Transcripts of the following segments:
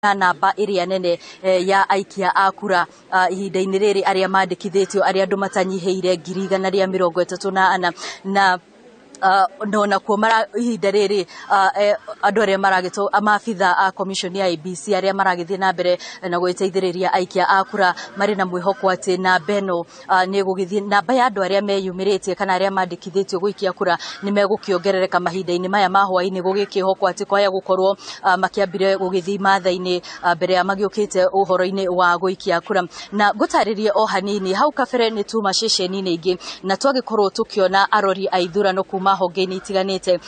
na namba iria nene ya aikia a kura ihinda-inĩ rĩrĩ arĩa mandĩkithĩtio arĩa andũ matanyiheire 134 na ndona kuo mara ihinda rĩrĩ andũ arĩa maragĩtwo amabitha a commission ya IBC arĩa maragĩthiĩ na mbere na gwĩteithĩrĩria aikia a kura marĩ na mwĩhoko atĩ namba ĩno nĩ gũgĩthiĩ namba ya andũ arĩa meyumĩrĩtie kana arĩa mandĩkithĩtio gũikia kura nĩ megũkĩongerereka mahinda-inĩ maya ma hwaĩ-inĩ gũgĩkĩhokwo atĩ kwaya gũkorwo makĩambire gũgĩthiĩ matha-inĩ mbere ya magĩũkĩte ũhoro-inĩ wa gũikia kura na ngũtarĩrie o hanini hau kabere nĩ tuma ceceni-inĩ ingĩ na twagĩkorwo tũkĩona arori a ithurano kuma honge-inĩ itiganĩte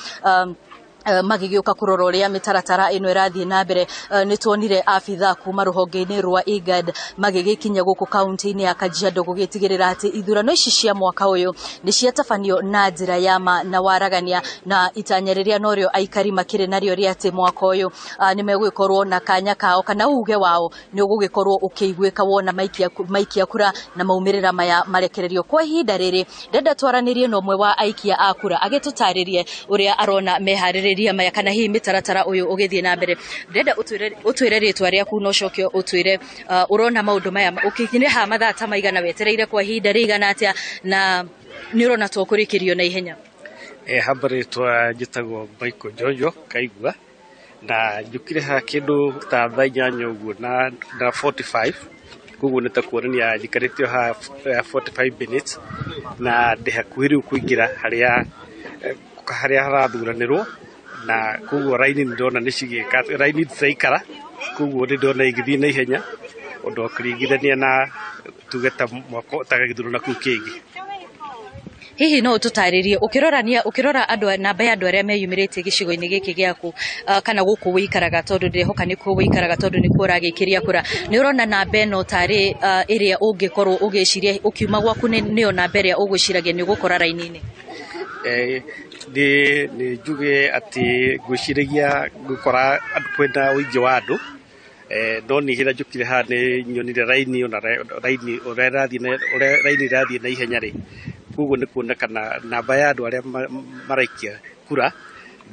magĩgĩũka kũrora ũrĩa mĩtaratara ĩno ĩrathiĩ na mbere nĩ tuonire abitha kuma rũhonge-inĩ rwa IGAD magĩgĩkinya gũkũ kaunti-inĩ ya Kajiado gũgĩtigĩrĩra atĩ ithurano ici cia mwaka ũyũ nĩ ciatabanio na njĩra ya ma na waragania na itanya rĩrĩa norĩo aikari makĩrĩ narĩo rĩa atĩ mwaka ũyũ nĩ megũgĩkorwo na kanya kao kana uge wao nĩ ũgũgĩkorwo ũkĩiguĩka wona maikia kura na maumĩrĩra maya marekererio kwa ihinda rĩrĩ ndenda twaranĩrie na ũmwe wa aikia a kura agĩtũtarĩrie ũrĩa arona meharĩrĩria maya kana hihi mĩtaratara ũyũ ũgĩthiĩ na mbere ndenda ũtwĩre rĩtwa rĩaku na ũcoke ũtwĩre ũrona maũndũ maya ũkĩnyĩha mathaa ta maigana wetereire kwa ihinda rĩigana atĩa na nĩ ũrona to kũrĩkĩrio na ihenya hamba rĩtwa njĩtagwo Mavoco Jojo Kaigua na njũkire ha kĩndũ ta thaa 8 ũguo na 45 koguo nĩ ta kuonania njikarĩte ha 45 minutes na ndĩ hakuhĩ rĩu kũingĩra harĩa harathuranĩrwo na koguo raini ndona nĩ cigĩka raini tiraikara koguo nĩ ndona igĩthiĩ na ihenya ũndũ ũkĩringithania na tugeta mwaka ta gĩthurano kĩu kĩngĩ hihi no ũtũtarĩrie ũkĩrora andũ namba ya andũ arĩa meyumĩrĩtie gĩcigo-inĩ gĩkĩ gĩaku kana gũkũ wĩikaraga tondũ ndĩhoka nĩ kuo wĩikaraga tondũ nĩ kuo ũragĩkĩria kura nĩ ũrona namba ĩno tarĩ ĩrĩa ũngĩkorwo ũgĩciria ũkiuma gwaku nĩyo namba ĩrĩa ũgwĩciragia nĩ ũgũkora raini-inĩ nĩ njuge atĩ ngwĩciragia gũkora kwenda ũingĩ wa andũ no nĩ hĩra njũkire haha nĩ nyonire raini raini ĩrathiĩ na ihenya rĩ koguo nĩ kuonekana namba ya andũ arĩa maraikia kura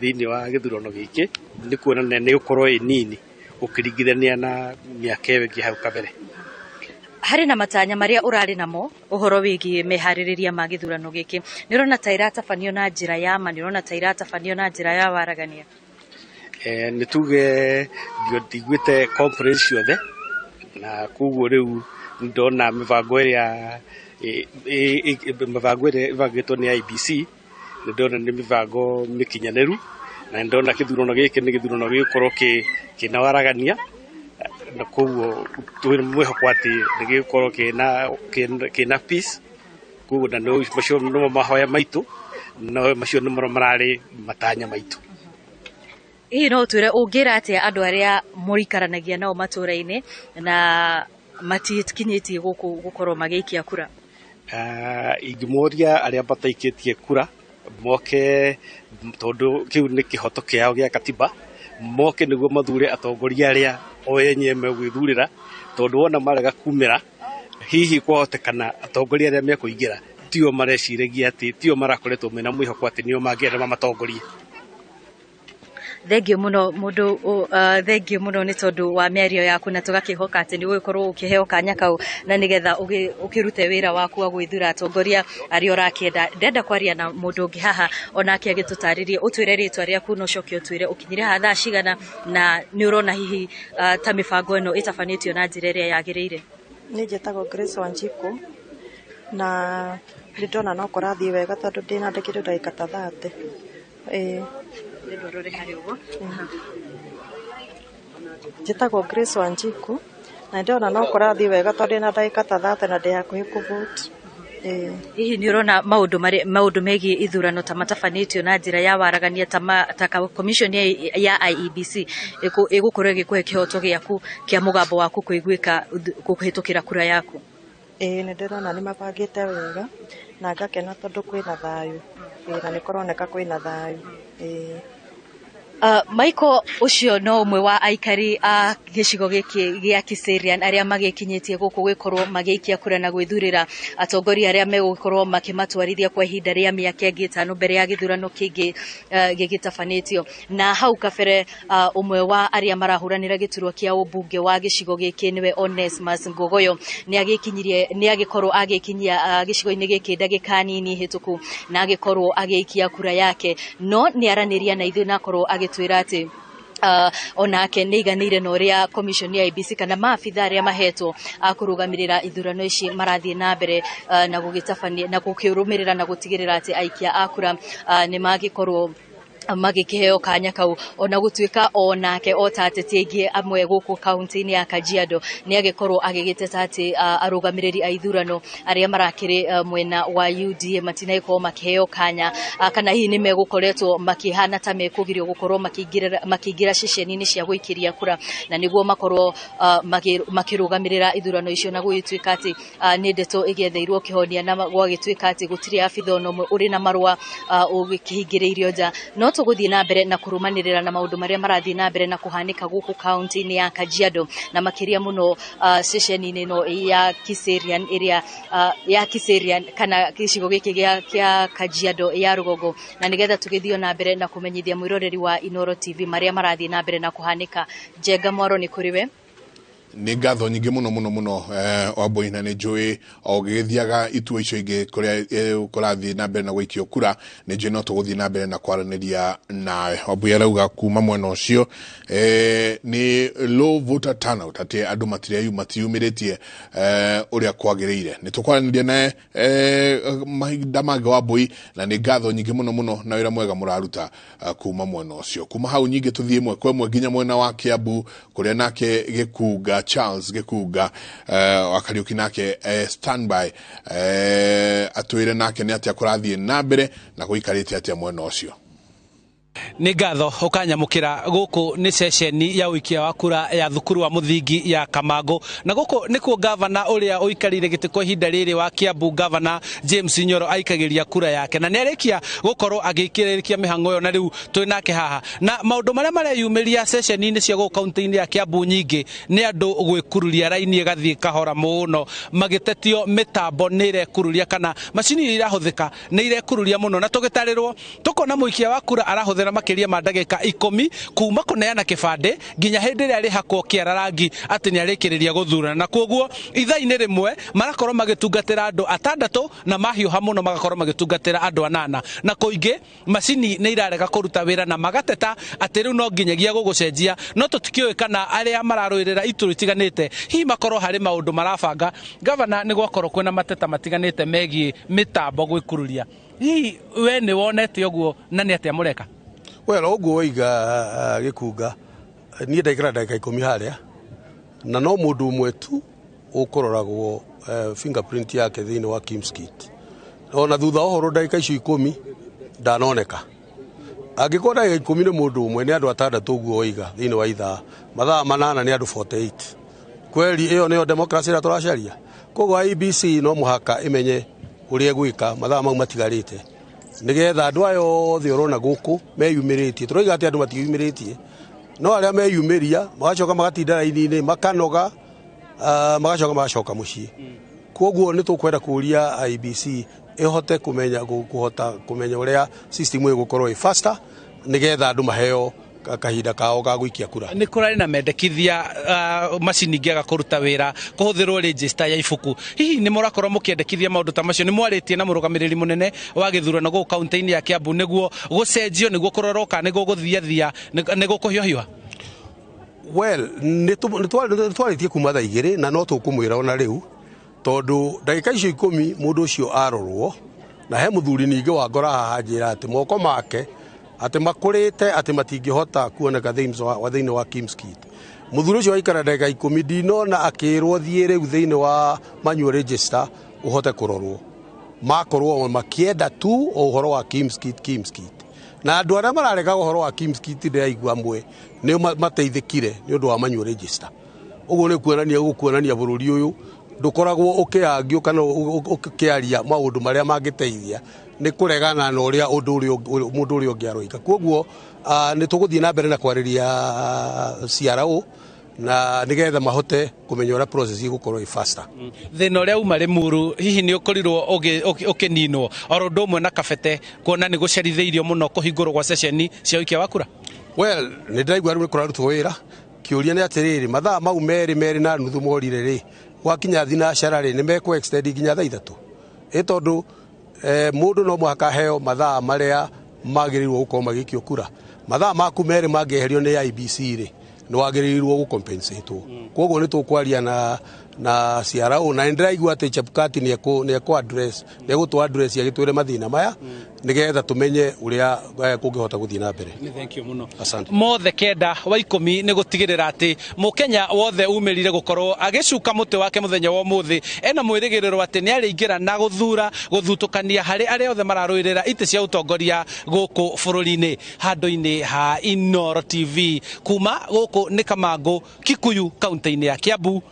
thĩinĩ wa gĩthurano gĩkĩ nĩ kuonania nĩ gũkorwo ĩ nini ũkĩringithania na mĩaka ĩyo ĩngĩ hau kabere harĩ na matanya marĩa ũrarĩ namo ũhoro wĩgiĩ meharĩrĩria ma gĩthurano gĩkĩ nĩ ũrona ta iratabanio na njĩra ya ma nĩ ũrona ta iratabanio na njĩra ya waragania nĩ tuge ndigwĩte conference ciothe na koguo rĩu ndona mĩbango ĩrĩa ĩbangĩtwo nĩ IBC nĩ ndona nĩ mĩbango mĩkinyanĩru na ndona gĩthurano gĩkĩ nĩ gĩthurano gĩgũkorwo kĩna waragania na koguo twĩ mwĩhoko atĩ nĩ gĩgũkorwo kĩna peace koguo na macio nĩmo mahoya maitũ no macio nĩmo mararĩ matanya maitũ hihi no ũtwĩre ũngĩra atĩa andũ arĩa mũikaranagia nao matũũra-inĩ na matikinyĩtie gũkorwo magĩikia kura ingĩmoria arĩa mataikĩtie kura moke tondũ kĩu nĩ kĩhoto kĩao gĩa katiba moke nĩguo mathure atongoria arĩa o enyewe megwĩthurĩra tondũ wona marega kumĩra hihi kwahotekana atongoria arĩa mekũingĩra tio mareciragia atĩ tio marakoretwo mena mwĩhoko atĩ nĩo mangĩenda mamatongorie thengiũ mũno thengiũ mũno nĩ tondũ wa mĩario yaku na tũgakĩhoka atĩ nĩ ũgũkorwo ũkĩheo kanya kau na nĩgetha ũkĩrute wĩra waku wa gwĩthura atongoria arĩa ũrakĩenda ndenda kwaria na mũndũ ũngĩ haha onake agĩtũtarĩrie ũtwĩre rĩtwa rĩaku na ũcoke ũtwĩre ũkinyire haha thaa cigana na nĩ ũrona hihi ta mĩbango ĩno ĩtabanĩtio na njĩra ĩrĩa yagĩrĩire nĩ njĩtagwo Grace Wanjiku na nĩ ndona no kũrathiĩ wega tondũ ndĩnandĩkĩtwo ndagĩka ta 30 njĩtagwo Grace Wanjiku na ndĩrona no kũrathiĩ wega tondũ ndĩna ndagĩka ta 30 na ndĩ hakuhĩ kũvote hihi nĩ ũrona maũndũ megiĩ ithurano ta matabanĩtio na njĩra ya waragania ta commission ya IEBC ĩgũkorwo ĩgĩkũhe kĩhoto gĩaku kĩa mũgambo waku kũiguĩka kũhĩtũkĩra kura yaku nĩ ndĩrona nĩ mabangĩte wega na ngakena tondũ kwĩna thayũ na nĩ kũroneka kwĩna thayũ Michael ucio no umwe wa aikari a gicigo giki gia Kiserian aria magikinyitie guku gwikorwo magiikia kura na gwithurira atongoria aria megukorwo makimatwarithia kwa ihinda ria miaka 5 mbere ya githurano kingi gigitafanitio na hau kabere umwe wa aria marahuranira giturwa kia ubunge wa gicigo giki niwe Onesmus Ngogoyo ni agikorwo agikinyia gicigo-ini giki ndagika nini hituku na agikorwo agiikia kura yake no ni araniria na ithu na korwo twira ati onake neiganire no ria commission ya IBC kana maafitha aria mahetwo akurugamirira ithurano ici marathie na mbere na gugitabania na gukirumirira na gutigirira ati aikia akura ni magikorwo magikiheo kanya kau ona gutuika onake otatete ingi amwe guku county-ini ya Kajiado ni agikorwo agigiteta ati arugamiriri a ithurano aria marakiri mwena wa UDA matinaiko makiheo kanya kana hihi ni megukoretwo makihana ta mekugirio gukorwo makigira ceceni-ini cia guikiria kura na niguo makorwo makirugamirira ithurano icio na guituika ati ni ndeto igetheirwo kihonia na gwagituika ati gutiri abitha no uri na marua ugikihingiririo nja no tuguthie na mbere na kurumanirira na maundu maria marathie na mbere na kuhanika guku county-ini ya Kajiado na makiria muno ceceni-ini no ya Kiserian area ya Kiserian kana gicigo giki gia Kajiado ya Rugogo na nigetha tugithio na mbere na kumenyithia mwiroreri wa Inoro TV maria marathie na mbere na kuhanika Jenga Mwaro ni kuriwe ni ngatho nyingi muno Wambui ni njui ogigithiaga itua icio ingi kuria kurathie na mbere na gwikio kura ni njui no tuguthie na mbere na kwaraniria nawe Wambui arauga kuma mwena ucio ni low voter turnout ati andu matiyumiritie uria kwagiriire ni tukwaraniria na mahinda mangi Wambui na ni ngatho nyingi muno na wira mwega muraruta kuma mwena ucio kuma hau nyingi tuthie mwe kwa mwe nginya mwena wa Kiambu kuria nake Gikuga Charles Gikuga wakariuki nake standby atwire nake ni atia kurathie na mbere na guikarite atia mwena ucio ni ngatho ukanyamukira guku ni ceceni ya uikia wa kura ya thukuru wa muthingi ya Kamango na guku nikuo gavana uria uikarire giti kwa ihinda riri wa Kiambu gavana James Nyoro aikagiria kura yake na niarekia gukorwo agikirikia mihango yo na riu twinake haha na maundu maria mareyumiria ceceni-ini cia guku county-ini ya Kiambu nyingi ni andu gwikururia raini gathie kahora muno magitetio mitambo ni irekururia kana macini irahuthika ni irekururia muno na tugitarirwo tukona muikia wa kura arahuthira makiria ma ndagika 10 kuma kuneana kibande nginya hindi ria rihakwo kiararangi ati ni arikiriria guthurana na koguo ithaini rimwe marakorwo magitungatira andu 6 na mahiuha muno magakorwo magitungatira andu 8 na kuingi macini ni irarega kuruta wira na magateta ati riu no nginyagia gugucenjia no tutikiwe kana aria mararuirira ituru itiganite hi makorwo hari maundu marabanga gavana ni gwakorwo kwina mateta matiganite megi mitambo gwikururia hi we ni wonete uguo na ni atia mureka uguo waiga Gikuga ni ndaikara ndagika 10 haria na no mundu umwe tu ukororagwo fingerprint yake thiini wa Kimskit ona thutha ohoro ndagika icio 10 ndanoneka angikora ndagika 10 ni mundu umwe ni andu 6 uguo waiga thiini wa ithaa mathaa 8 ni andu 48 kweli iyo niyo democracy ra turacaria koguo IBC no muhaka imenye uria gwika mathaa mau matigarite nigetha andu ayo thio rona guku meyumiritie turoiga ati andu matiyumiritie no aria meyumiria magacoka magatinda raini-ini makanoga magacoka mucii koguo ni tukwenda kuria IBC ihote kumenya uria system igukorwo faster nigetha andu maheo kahinda kao ga gwikia kura ni kurari na mendekithia macini ngiaga kuruta wira kuhuthirwo register ya ibuku hihi ni murakorwo mukiendekithia maundu ta macio ni mwaritie na murugamiriri munene wa githurano go county-ini ya Kiambu niguo gucenjio niguo kurorwo kana niguo guthiathia niguo kuhiohiwa well ni twaritie kuma thaa 2 na no tukumwira ona riu tondu ndagika icio 10 mundu ucio arorwo na he muthuri ningi wa ngora haha njira ati moko make ati makurite ati matingihota kuoneka thiini wa Kimskit muthuri ucio aikara ndagika 10 ndinona akirwo thie riu thiini wa manual register uhote kurorwo makorwo makienda tu uhoro wa Kimskit na andu aria mararega uhoro wa Kimskit ndiraigua amwe ni mateithikire ni undu wa manual register uguo ni kuonania bururi uyu ndukoragwo ukiangio kana ukiaria maundu maria mangiteithia ni kuregana na uria mundu uria ungiaroika koguo ni tuguthie na mbere na kwariria CRO na nigetha mahote kumenya ura process igukorwo faster. Thina uria uma Limuru hihi ni ukorirwo ukininwo oro ndomwe na Kabete kuona ni guceritheirio muno kuhingurwo kwa session cia uikia wa kura? Well, ni ndaigua ri kurarutwo wira kiuria ni atiriri mathaa mau meri na nuthu morire ri wakinya thinacara ri ni mekwo extend nginya thaa 3 tondu mundu no mwaka heo mathaa maria magirirwo gukorwo magikio kura mathaa maku meri mangieherio ni IBC ri no wagirirwo gucompensate koguo ni tukwaria na CRO na ndiraigua ati Chapukati ni eko address ni gutu address ya gitwire mathina maya nigetha tumenye uria kungihota guthii na mbere. Thank you muno. Asante. Mothe kenda wa 10 ni gutigirira ati Mukenya wothe umirire gukorwo agicuka muti wake muthenya wa muthi ena mwirigiriro ati ni ariingira na guthutukania hari aria othe mararuirira ite cia utongoria guku bururi-ini handu-ini ha Inoro TV kuma guku ni Kamango Kikuyu kaunti-ini ya Kiambu.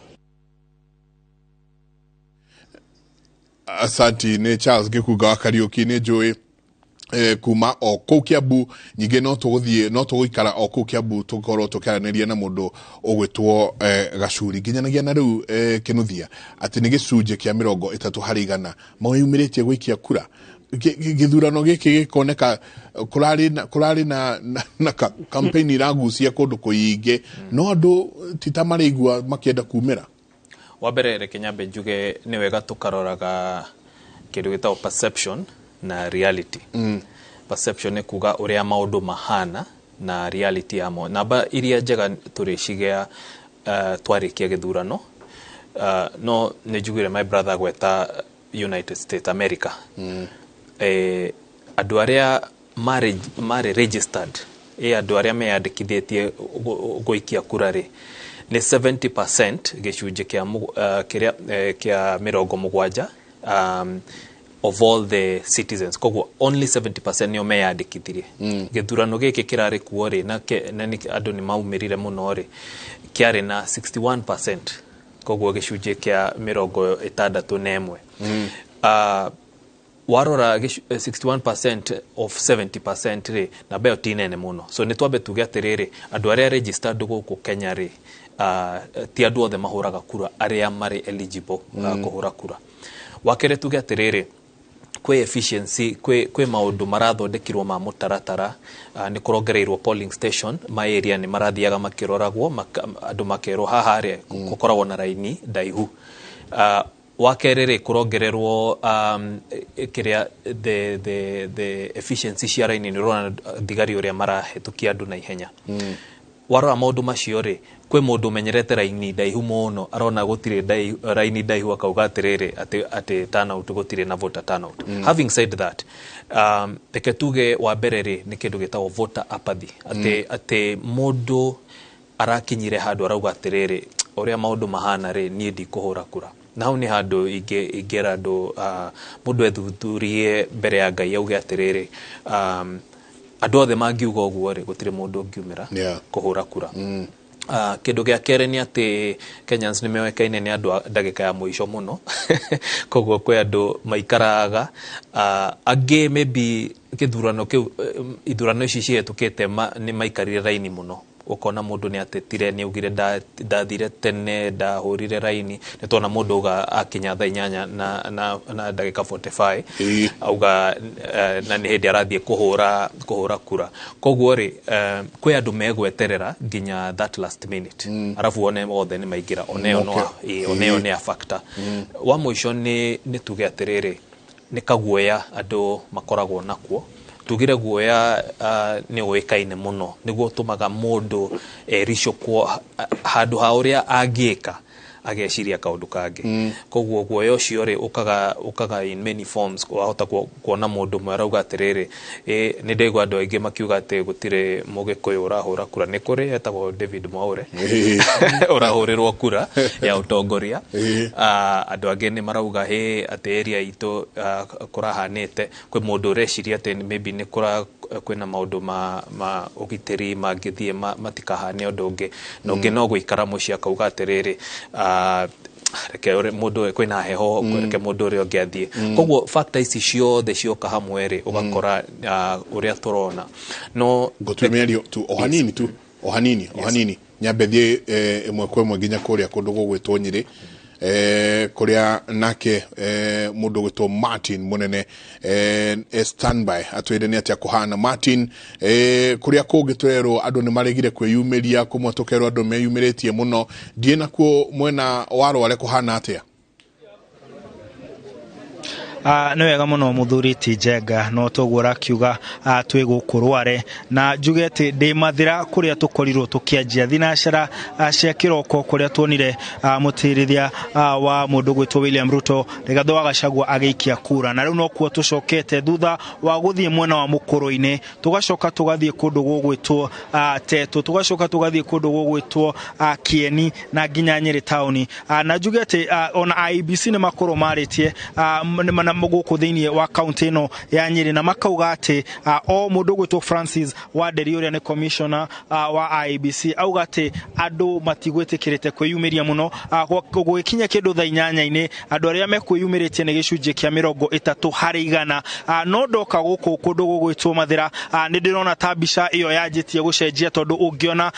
Asanti ni Charles Gikuga wa Kariuki ni njui kuma o kuu Kiambu nyingi no tuguikara o kuu Kiambu tukorwo tukiaraniria na mundu ugwitwo Gacuri nginyanagia na riu kinuthia ati ni gicunje kia 30% mawiyumiritie gwikia kura githurano giki gikoneka kurari na campaign iragucia kundu kuingi no andu titamarigwa makienda kumira. Wabere reke nyambe njuge ni wega tukaroraga kindu gitao perception na reality. Perception ni kuga uria maundu mahana na reality amo namba iria njega turicigea twarikia githurano no ni njugire my brother gweta United States America. Andu aria mari registered andu aria meyandikithitie guikia kura ri ni 70% gicunje kia 70 of all the citizens koguo only 70% nio meyandikithirie githurano giki kirari kuo ri na andu ni maumirire muno ri kiari na 61% koguo gicunje kia 61 warora 61% of 70% ri na beo tinene muno so ni twambe tuge atiriri andu aria registered guku Kenya ri ti andu othe mahuraga kura aria mari eligible kuhura kura wakere tuge atiriri kwe efficiency kwe maundu marathondekirwo ma mutaratara ni kurongereirwo polling station ma area ni marathiaga makiroragwo andu makero haha ri gukoragwo na raini ndaihu wakerere kurongererwo kiria the efficiency cia raini ni rona thigari uria marahetukia andu na ihenya warora maundu macio ri kwe mundu menyerete raini ndaihu muno arona gutire raini ndaihu akauga atiriri ati turnout gutire na voter turnout. Having said that peke tuge wa mbere ri ni kindu gitagwo voter apathy ati mundu arakinyire handu arauga atiriri uria maundu mahana ri nie ndikuhura kura nau ni handu ingera andu mundu ethuthurie mbere ya Ngai auge atiriri andu othe mangiuga uguo ri gutire mundu ungiumira kuhura kura. Kindu gia kere ni ati Kenyans ni mewekaine ni andu ndagika ya muico muno koguo kwe andu maikaraga angi maybe kithurano kiu ithurano ici cihetukite ni maikarire raini muno ukona mundu ni atetire ni ugire ndathire tene ndahurire raini ni tona mundu uga akinya thaa 8 na ndagika 45 auga na ni hindi arathie kuhura kura koguo ri kwi andu megweterera nginya that last minute arafu one othe ni maigira oneo ni a factor wa muico ni tuge atiriri ni kaguoya andu makoragwo nakuo tugire guoya ni wekaine muno niguo tumaga mundu ricio kwa handu ha uria angika ageciria kaundu kangi koguo guoya ucio ri ukaga in many forms wahota kuona mundu mwarauga atiriri ni ndegwa andu aingi makiuga ati gutire mugikuyu urahura kura ni kuri etagwo David Mwaure urahurirwo kura ya utongoria andu angi ni marauga ati area itu kurahanite kwi mundu ureciria ati maybe ni kwina maundu ma ugitiri mangithie matikahane undu ungi no guikara mucia kauga atiriri reke mundu kwina heho reke mundu ri ongiathie koguo factor ici ciothe cioka hamwe ri ugakora uria turona no gotumerio tu ohanini nyambethie imwe kwa imwe nginya kuria kundu gugwitwo Nyeri kuria nake mundu gwitwo Martin munene standby atwire ni atia kuhana Martin kuria kugitwerwo andu ni maregire kwiyumiria kumwatokerwo andu meyumiritie muno ndiena kuo mwena waro wale kuhana atia nĩ wega mũno mũthuri ti Njenga no tũgũra kiuga twĩ gũkũrware na njuge atĩ ndĩ mathira kũrĩa tũkorirwo tũkĩanjia thinacara cia kĩroko kũrĩa tuonire mũtĩrithia wa mũndũ gwĩtwo William Ruto Rigathĩ wa Gachagua agĩikia kura na rĩu no kuo tũcokete thutha wa gũthiĩ mwena wa mũkũrũ-inĩ tũgacoka tũgathiĩ kũndũ gũgwĩtwo Teto tũgacoka tũgathiĩ kũndũ gũgwĩtwo Kieni na nginya Nyeri taũni na njuge atĩ ona IEBC nĩ makorwo marĩtie gũkũ thĩinĩ wa kaunti ĩno ya Nyeri na makauga atĩ o mũndũ gwĩtwo Francis Wanderi ũrĩa nĩ commissioner wa IEBC auga atĩ andũ matigwĩtĩkĩrĩte kwĩyumĩria mũno gũgĩkinya kĩndũ thaa 8 andũ arĩa mekwĩyumĩrĩtie nĩ gĩcunjĩ kĩa 30% no ndoka gũkũ kũndũ gũgwĩtwo Mathira nĩ ndĩrona ta mbica ĩyo yanjĩtie gũcenjia tondũ ũngĩona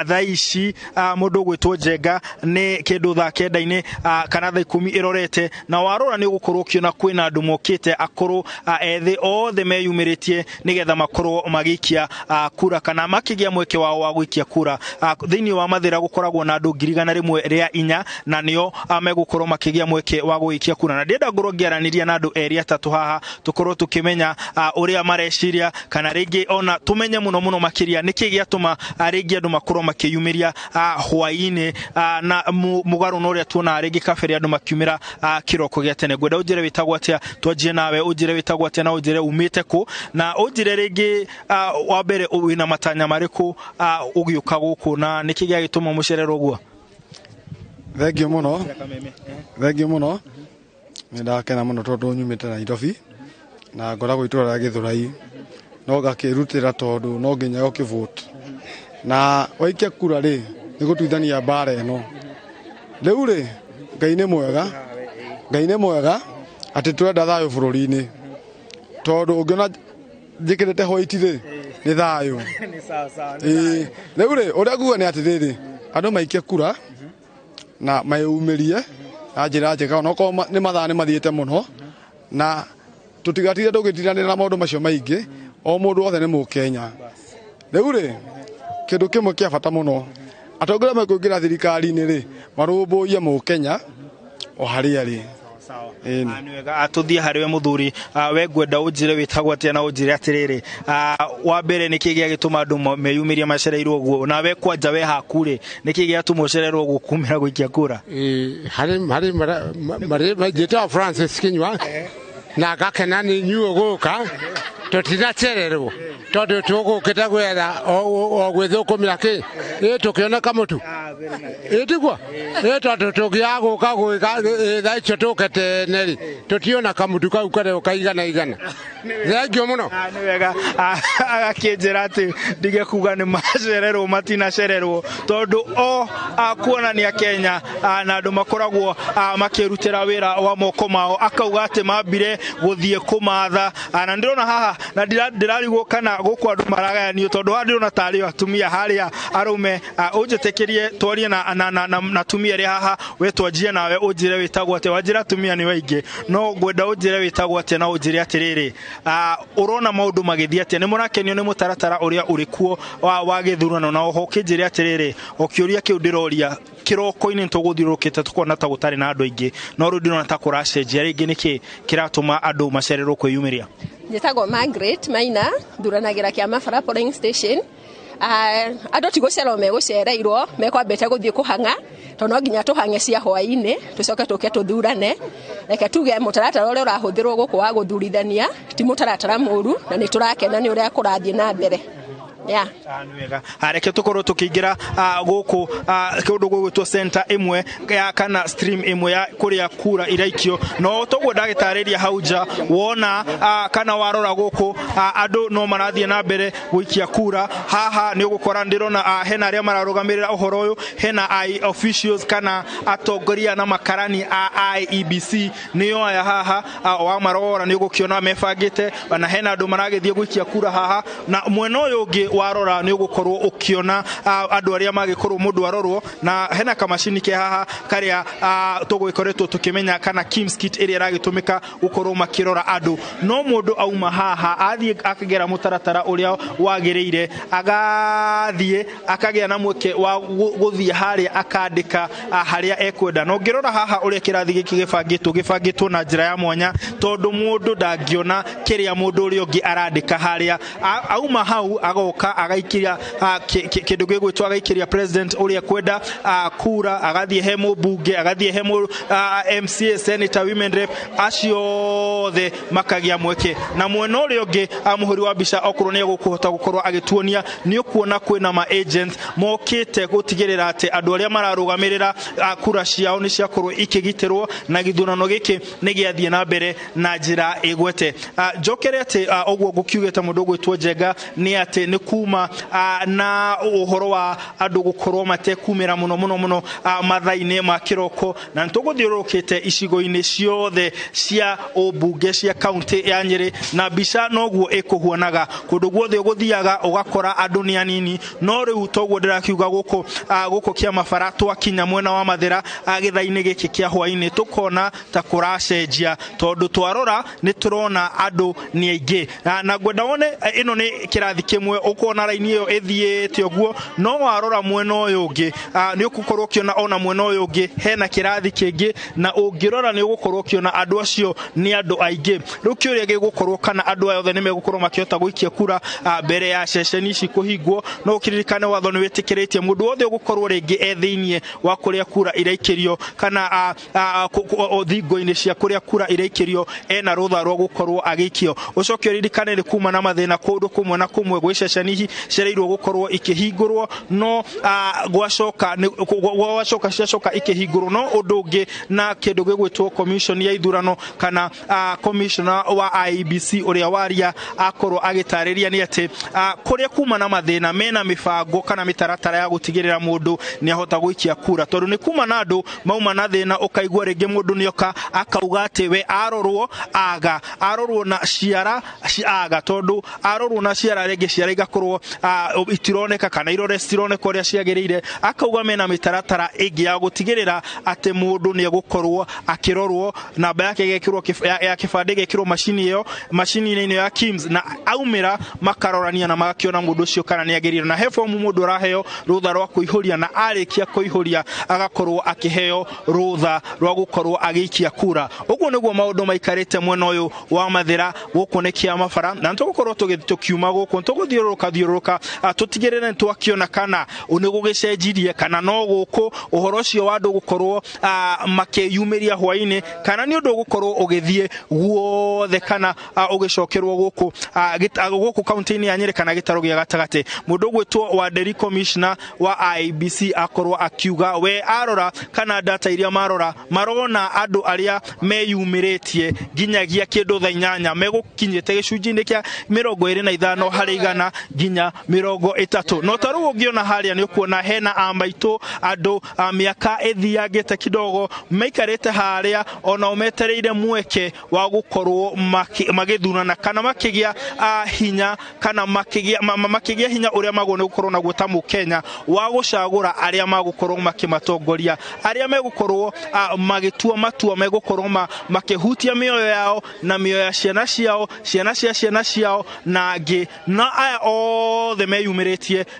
thaa ici mũndũ gwĩtwo Njenga nĩ kĩndũ thaa 9 kana thaa 10 ĩrorete na warora nĩ ũgũkorwo ũkiona kwĩna andũ mokĩte akũrũ ethĩ othe meyumĩrĩtie nĩgetha makorwo magĩikia kura kana makĩgĩa mweke wao wa gũikia kura thĩinĩ wa Mathira gũkoragwo na andũ 104 na nĩo megũkorwo makĩgĩa mweke wa gũikia kura na ndĩenda ngorwo ngĩaranĩria na andũ erĩ atatũ haha tũkorwo tũkĩmenya ũrĩa mareciria kana rĩngĩ ona tũmenye mũno makĩria nĩkĩ gĩatũma rĩngĩ andũ makorwo makĩyumĩria hwaĩ-inĩ na mũgarũ na ũrĩa tuona rĩngĩ kabere andũ makiumĩra kĩroko gĩa tene ngwenda ũnjĩre wĩtagwo atĩa twanjie nawe ũnjĩre wĩtagwo atĩa na ũnjĩre umĩte kũ na ũnjĩre rĩngĩ wa mbere wĩna matanya marĩkũ ũgĩũka gũkũ na nĩkĩ gĩagĩtũma mũcererwo ũguo Thengio mũno nĩndakena mũno tondũ nyumĩte Nairobi na ngoragwo itũra rĩa Gĩthũrai no ngakĩrutĩra tondũ no nginya ũkĩvote na waikia kura rĩ nĩ gũtuithania mbara ĩno rĩu rĩ Ngai nĩ mwega atĩ twenda thayũ bũrũri-inĩ tondũ ũngĩona njĩkĩrĩte white rĩ nĩ thayũ rĩu rĩ ũrĩa nguga nĩ atĩrĩrĩ andũ maikie kura na mayumĩrie na njĩra njega onokorwo nĩ mathaa nĩ mathiĩte mũno na tũtigatire tũgĩtiranĩra na maũndũ macio maingĩ o mũndũ wothe nĩ Mũkenya rĩu rĩ kĩndũ kĩmwe kĩa bata mũno atongoria mekũingĩra thirikari-inĩ rĩ marũmbũiye Mũkenya o harĩa rĩ Anwega atũthie harĩwe mũthuri we ngwenda ũnjĩre wĩtagwo atĩa na ũnjĩre atĩrĩrĩ wa mbere nĩkĩ gĩagĩtũma andũ meyumĩria macereirwo ũguo na we kwanja we hakurĩ nĩkĩ gĩatũma ũcererwo gũkumĩra gũikia kura harĩ njĩtagwo Francis Kinyua na ngakena nĩ inyuĩ gũka tũtinacererwo tondũ tũgũkĩte gwetha o gwĩthũkũmĩra kĩ tũkĩona kamũtu tiguo tondũ tũngĩaga gũka gwĩka thaa icio tũke tene rĩ tũtiona kamũtu kau kareo kaigana thengio mũno nĩ wega agakĩnjĩra atĩ ndige kuga nĩ macererwo matinacererwo tondũ o kuonania Kenya na andũ makoragwo makĩrutĩra wĩra wa moko mao akauga atĩ mambire gũthiĩ kũmatha na ndĩrona haha na ndĩrarigwo kana gũkũ andũ maragayanio tondũ haha ndĩrona tarĩ atumia harĩa arũme ũnjĩtĩkĩrie twarie na atumia arĩa haha we twanjie nawe ũnjĩre wĩtagwo atĩa wanjĩra atumia nĩ waingĩ no ngwenda ũnjĩre wĩtagwo atĩa na ũnjĩre atĩrĩrĩ ũrona maũndũ magĩthiĩ atĩa nĩ mũrakenio nĩ mũtaratara ũrĩa ũrĩ kuo wa gĩthurano na oho kĩnjĩre atĩrĩrĩ o kĩũria kĩu ndĩroria kĩroko-inĩ tũgũthiũrũrũkĩte tũkona ta gũtarĩ na andũ aingĩ no rĩu ndĩrona ta kũracenjia rĩngĩ nĩkĩ kĩratũma andũ macererwo kwĩyumĩria njĩtagwo Margaret Maina thuranagĩra kĩama bara polling station andũ tigũcerwo megũcereirwo mekwambĩte gũthiĩ kũhang'a tondũ no nginya tũhang'e cia hwaĩ-inĩ tũcoke tũke tũthurane reke tuge mũtaratara ũrĩa ũrahũthĩrwo gũkũ wa gũthurithania ti mũtaratara mũru na nĩ tũrakena nĩ ũrĩa kũrathiĩ na mbere yeah Anwega areke tukorwo tukiingira guku kundu gwitwo center imwe ya kana stream imwe ya kuria kura iraikio no togwo ndagitariria hauja wona kana warora guku andu no marathie na mbere guikia kura haha ni ugukora ndirona hena aria mararugamirira uhoro uyu hena officials kana atongoria na makarani a IEBC niyo aya haha wa marora ni ugukiona mebangite na hena andu maragithie guikia kura haha na mwena uyu ungi warora ni ugukorwo ukiona andu aria magikorwo mundu arorwo na hena kamashini ke haha karia tugwikoretwo tukimenya kana Kim's kit area iragitumika gukorwo makirora andu no mundu auma haha athie akagera mutaratara uria wagiriire agathie akagea na mweke wa guthie haria akandika haria ekwenda no ngirora haha uria kirathi giki gibangitwo na njira ya mwanya tondu mundu dangiona kiria mundu uria ungi arandika haria auma hau agoka agaikiria kindu gigwitwa agaikiria president uria kwenda kura agathie he mbunge agathie he MCA senator women rep acio the makagia mweke na mwena uria ungi muhuri wa bica okorwo ni gukuhota gukorwo agituonia ni ukuona kwina ma agents mokite gutigirira ati andu aria mararugamirira kura ciao ni ciakorwo ikigitirwo na githurano giki ni giathie na mbere na njira igwete jokere ati ogwo gukiugete mundu gwitwo Njenga ni ati ni kuma na uhoro wa andu gukorwo matekumira muno mathaine ma kiroko na ntuguthiurukite icigo-ini ciothe cia ubunge cia county ya Nyeri na bica nogwo ikuhuonaga kundu guothe uguthiaga ugakora andu ni anini no riu togwo ndirakiuga guko kia mabara twakinya mwena wa Mathira githaini giki kia hwaini tukona ta kuracenjia tondu twarora ni turona andu ni aingi na ngwenda wone ino ni kirathi kimwe ukona raini iyo ethiete ogwo no warora mwena uyu ungi ni ukukorwo kiona ona mwena uyu ungi hena kirathi kingi na ungirora ni ugukorwo kiona andu acio ni andu aingi riu kiuria gigukorwo kana andu ayothe ni megukorwo makihota guikia kura mbere ya ceceni ici kuhingwo no ukiririkane watho ni witikiritie mundu wothe ugukorwo ringi ethiinie wa kuria kura iraikirio kana thingo-ini cia kuria kura iraikirio ena rutha rwa gukorwo agikio ucoke uririkane ni kuma na mathina kundu kumwe na kumwe gwi ceceni cireirwo gukorwo ikihingurwo no ciacoka ikihingurwo no undu ungi na kindu gigwitwo commission ya ithurano kana commissioner wa IEBC uria waria akorwo agitariria ni ati kuria kuma na mathina mena mibango kana mitaratara ya gutigirira mundu ni ahota guikia kura tondu ni kuma na andu mauma na thina ukaigwa ringi mundu nioka akauga ati we arorwo na ciara aga tondu arorwo na ciara ringi ciara igakorwo itironeka kana irore cironeka uria ciagirire akauga mena mitaratara ingi ya gutigirira ati mundu ni gukorwo akirorwo namba yake gekirwo ya kibande gekirwo machini ya Kims na aumira makarorania na magakiona mundu ucio kana ni agirire na hefomu mundu raheo rutha rwa kuihuria na arikia kuihuria agakorwo akiheo rutha rwa gukorwo agiikia kura uguo niguo maundu maikarite mwena uyu wa Mathira gukunekia mabara na ntugukorwo tukiuma guku ntuguthiuruka tutigirire twakiona kana unigugicenjirie kana no guku uhoro ucio wa andu gukorwo makiyumiria hwaini kana ni undu gukorwo ugithie guothe kana ugicokerwo guku county ya Nyeri kana gitaro gia gatagate mundu gwitwo wa Dairy Commissioner wa IEBC akorwo akiuga we arora kana data iria marona andu aria meyumiritie ginyagia kindu tha 8 megukinyite gicunjini kia 25 hari 100 ginya 30 no taru ungiona haria ni ukuona hena amaitu andu miaka ethiagite kidogo maikarite haria ona umetereire mweke wa gukorwo magithurana kana makigia hinya kana makigia hinya uria magone gukorwo naguo ta Mukenya wa gucagura aria magukorwo makimatongoria aria megukorwo magitua matua megukorwo makihutia mioyo yao na mioyo ya ciana ciao na angi na aya othe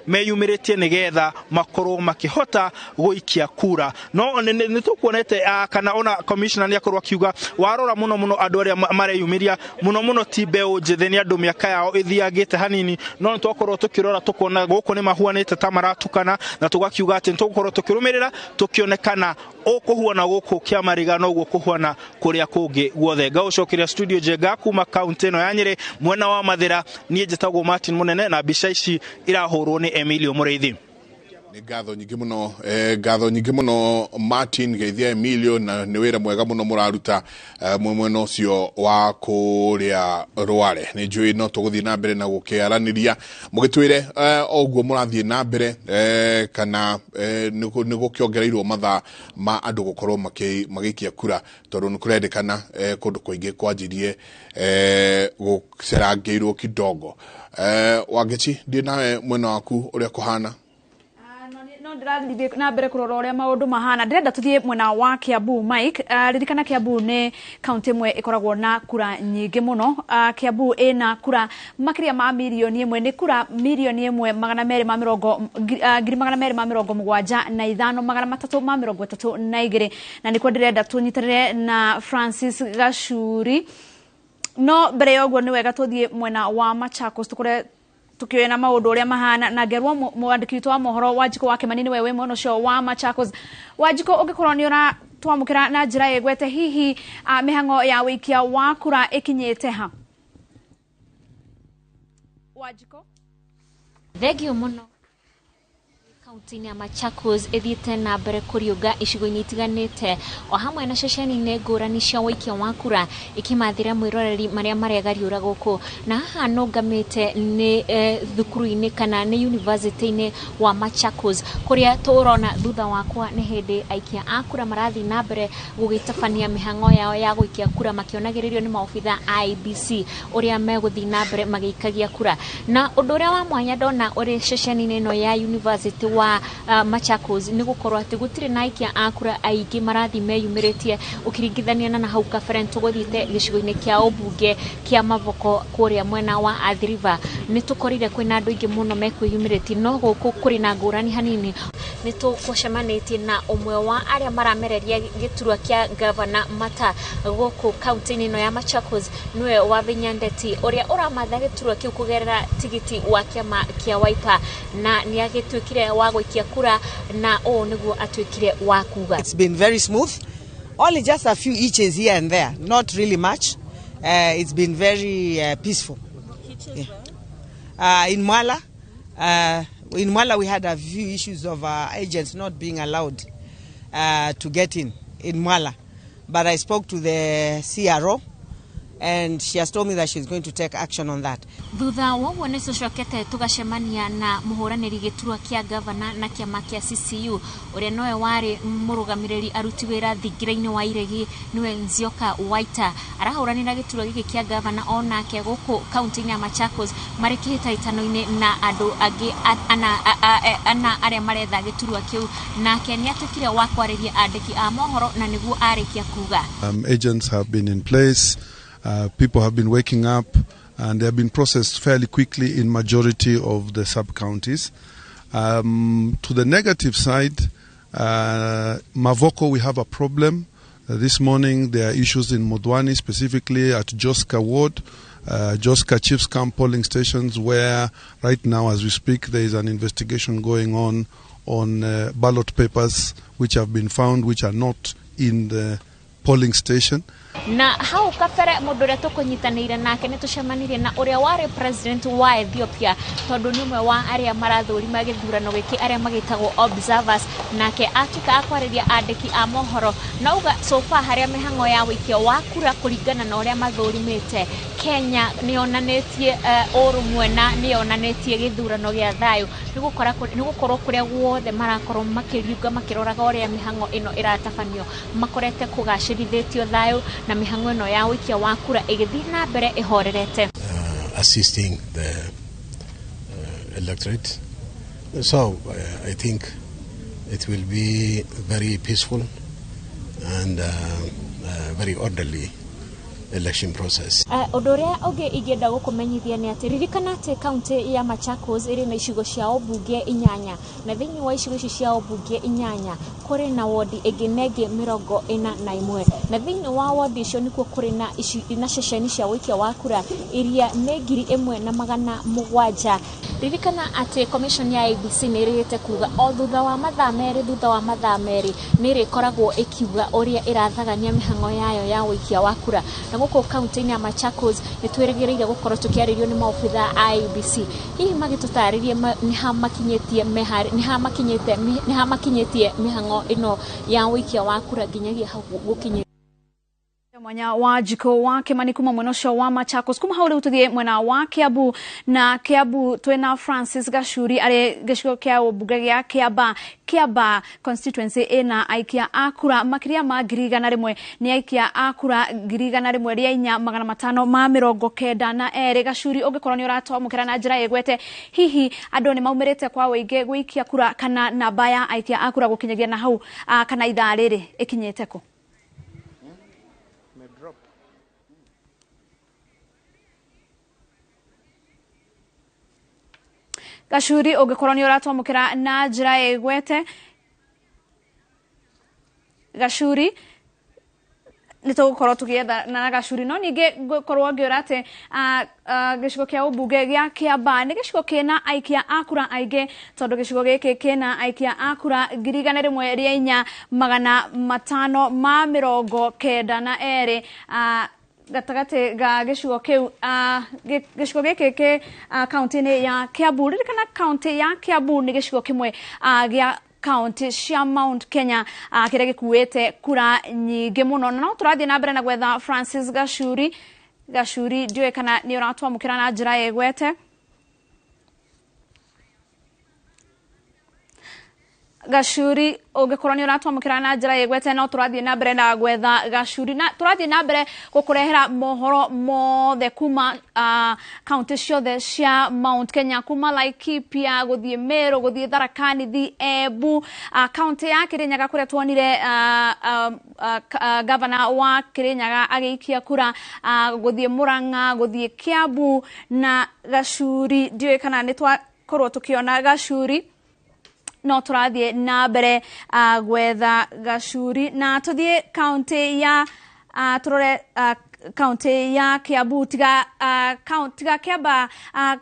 meyumiritie nigetha makorwo makihota guikia kura no ni tukuonete kana ona commissioner ni akorwo akiuga warora muno andu aria mareyumiria muno ti mbeu njithe ni andu miaka yao ithiagite hanini no twakorwo tukirora tukona guku ni mahuanite ta maratukana na tugakiuga ati tugukorwo tukirumirira tukionekana ukuhuana guku kiamariga no gukuhuana kuria kungi guothe ngaucokeria studio Jenga kuma kaunti no ya Nyeri mwena wa Mathira nie njitagwo Martin Munene na mbica ici irahurwo ni Emilio Mureithi. Ni ngatho nyingi muno Martin geithia Emilio na ni wira mwega muno muraruta mwena ucio wa kuria Rware. Ni njui no tuguthii na mbere na gukiaraniria mugitwire oguo murathii na mbere kana ni gukiongereirwo mathaa ma andu gukorwo magikia kura tondu ni kurendekana kundu kuingi kwanjirie gucerangeirwo kidogo. Wangeci ndi nawe mwena waku uria kuhana? No ndirathie na mbere kurora uria maundu mahana. Ndirenda tuthie mwena wa Kiambu Mike. Ririkana Kiambu ni county imwe ikoragwo na kura nyingi muno. Kiambu ina kura makiria ma milioni 1 ni kura milioni 1,275,332 na niko ndirenda tunyitarire na Francis Gachuri. No mbere yoguo ni wega tuthie mwena wa Machakos tukore tukiona maundu uria mahana na ngerwa mwandiki witwa mohoro Wanjiko wake manini wewe mwono cio wa Machakos. Wanjiko ungikorwo ni ura twamukira na njira yegwete hihi mihango ya wikia wa kura ikinyete ha? Wanjiko thegio muno kaunti ya Machakos ithiete na mbere kuriuga icigo-ini itiganite o hamwe na ceceni-ini ngurani cia wikia wa kura ikimathira mwiroreri maria maregariura guku na haha nungamite ni thukuru-ini kana ni university-ini wa Machakos kuria turona thutha wakwa ni hindi aikia a kura marathi na mbere gugitabania mihango yao ya gwikia kura makionagiririo ni maobitha IBC uria meguthi na mbere magiikagia kura na undu uria wa mwanya ndona uri ceceni-ini no ya university wa Machakos ni gukorwo ati gutire na aikia a kura aingi marathi meyumiritie ukiringithania na hau kabere tuguthite gicigo-ini kia ubunge kia Mavoco kuria mwena wa Athi River ni tukorire kwina andu aingi muno mekwiyumiritie no guku kuri na ngurani hanini ni tukucemanitie na umwe wa aria maramereria giturwa kia governor Mata guku kaunti-ini no ya Machakos niwe Wavinya Ndeti uria uramatha giturwa kiu kugerera tigiti wa kiama kia Wiper na ni agitwikire wa gwikia kura na niguo atwikire wa kuga. It's been very smooth, only just a few itches here and there, not really much. It's been very peaceful. Yeah. In Mwala we had a few issues of agents not being allowed to get in Mwala, but I spoke to the CRO and she has told me that she's going to take action on that. Thutha woguo ni tucokete tugacemania na muhuraniri giturwa kia governor na kiama kia CCU uria noe wari murugamiriri aruti wira thingiraini wa iregi niwe Nzioka Waita arahuranira giturwa giki kia governor onake guku kaunti ya Machakos mari kihitaitano-ini na andu angi ana aria maretha giturwa kiu nake ni atukire wa kwariria andiki a mohoro na niguo arikia kuga. Agents have been in place. People have been waking up and they have been processed fairly quickly in majority of the sub-counties. To the negative side, Mavoco, we have a problem. This morning there are issues in Modwani, specifically at Joska Ward, Joska Chiefs Camp polling stations, where right now as we speak there is an investigation going on ballot papers which have been found which are not in the polling station. Na hau kabere mundu ria tukunyitanire nake ni tucemanirie na uria wari president wa Ethiopia tondu ni mwe wa aria marathurima githurano giki aria magitagwo observers nake atuka akwariria andiki a mohoro nauga sofa haria mihango ya wikio wa kura kuringana na uria mathurimite Kenya ni onanetie urumwe na ni onanetie githurano gia thayu ni gukorwo kuria guothe marakorwo makiriuga makiroraga uria mihango ino iratabanio makorete kugacirithitio thayu na mihango ino ya wikia wa kura igithi na mbere ihorerete assisting the electorate. So I think it will be very peaceful and very orderly election process. Odorea oge igenda gukumenyithia ni ati ririkana ati county ya Machakos iri na icigo cia obunge inyanya na thiini wa icigo cia obunge inyanya kuri na wodi egenege 41 na thiini wa wodi icio nikuo kuri na ceceni cia wikia wa kura iria ne 1,700. Ririkana ati commission ya ABC ni irite kuga o thutha wa mathaa meri ni rikoragwo ikiuga uria irathagania mihango yayo ya wikia wa kura na guko county ya Machakos ni twirigireire gukorwo tukiaririo ni maofitha IBC hihi magitutaririe ni hamakinyetie mihango ino ya wikia wa kura ginyagia gukinye mwanya wa jiko wake manikuma mwenosho wa Machakos kuma haule ututhie mwena wa Kiambu na Kiambu twena Francis Gashuri ari gicigo kia obunge gia Kiamba constituency ina aikia akura makiria ma girigana rimwe ni aikia akura girigana rimwe ria 592 Gashuri ungikorwo ni uratomukira na njira igwete hihi andu ni maumirite kwa weinge gwikia kura kana namba ya aikia akura gukinyagia na hau kana ithaa riri ikinyite ku Gashuri ungikorwo ni uratomukira na njira igwete Gashuri nitugukorwo tugietha na Gashuri no ninge gukorwo ngiurate gicigo kia ubunge gia Kiamba ni gicigo kina aikia akura aige tondu gicigo giki kina aikia akura girigana rimwe ria 592 gatagate ga gicigo kiu gicigo giki ke county ni ya Kiambu ririkana county ya Kiambu ni gicigo kimwe gia county cia Mount Kenya kire gikuite kura nyingi muno no turathie na mbere na gwetha Francis Gashuri ndiwe kana ni uratwamukira na njira igwete Gashuri ungikorwo ni uratwamukira na njira igwete no turathie na mbere na gwetha Gashuri na turathie na mbere gukurehera mohoro mothe kuma county ciothe cia Mount Kenya kuma Laikipia guthie Meru guthie Tharaka Nithi Embu county ya Kirinyaga kuria twonire governor wa Kirinyaga agiikia kura guthie Murang'a guthie Kiambu na Gashuri ndiwe kana ni twakorwo tukiona Gashuri no turathie na mbere gwetha Gashuri na tuthie county ya turore county ya Kiambu tiga Kiamba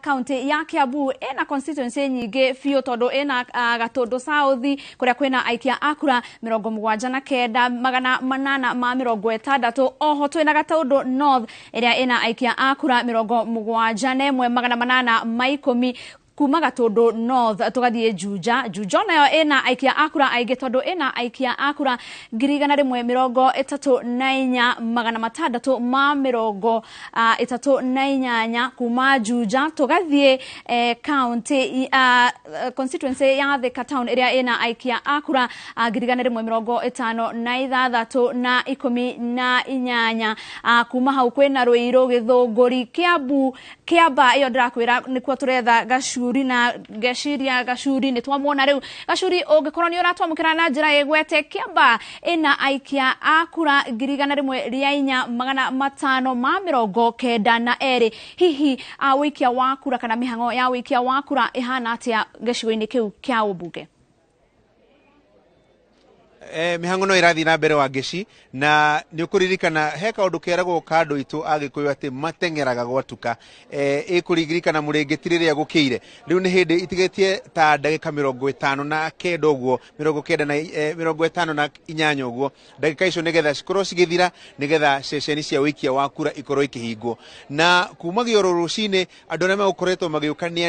county ya Kiambu ena constituency nyingi fio tondu ena Gatundu South kuria kwina aikia akura 79,860 oho twina Gatundu North iria ena aikia akura 71,810 kuma Gatundu North tugathie Juja nayo ina aikia akura aige tondu ina aikia akura 134,638 kuma Juja tugathie county constituency ya Thika Town area ina aikia akura 1,56,18 kuma hau kwina Ruiru Githunguri Kiamba iyo ndirakwira nikuo turetha Gashuri na geshiria Gashuri ni twamwona riu Gashuri ungikorwo ni uratwamukira na njira igwete Kiamba ina aikia akura girigana rimwe ria 592 hihi wikia wa kura kana mihango ya wikia wa kura ihana atia gicigo-ini kiu kia ubunge mihango no irathi na mbere wa Ngeci na ni ukuririkana he kaundu keragwo kandu itu agikuyu ati matengeraga gwatuka ikuririkana muringeti riria gukiire riu ni hindi itigetie ta ndagika 50 na kenda uguo 50 na inyanya uguo ndagika icio nigetha cikorwo cigithira nigetha ceceni cia wikia wa kura ikorwo ikihingwo na kuma gioro rucini andu na magukoretwo magiukania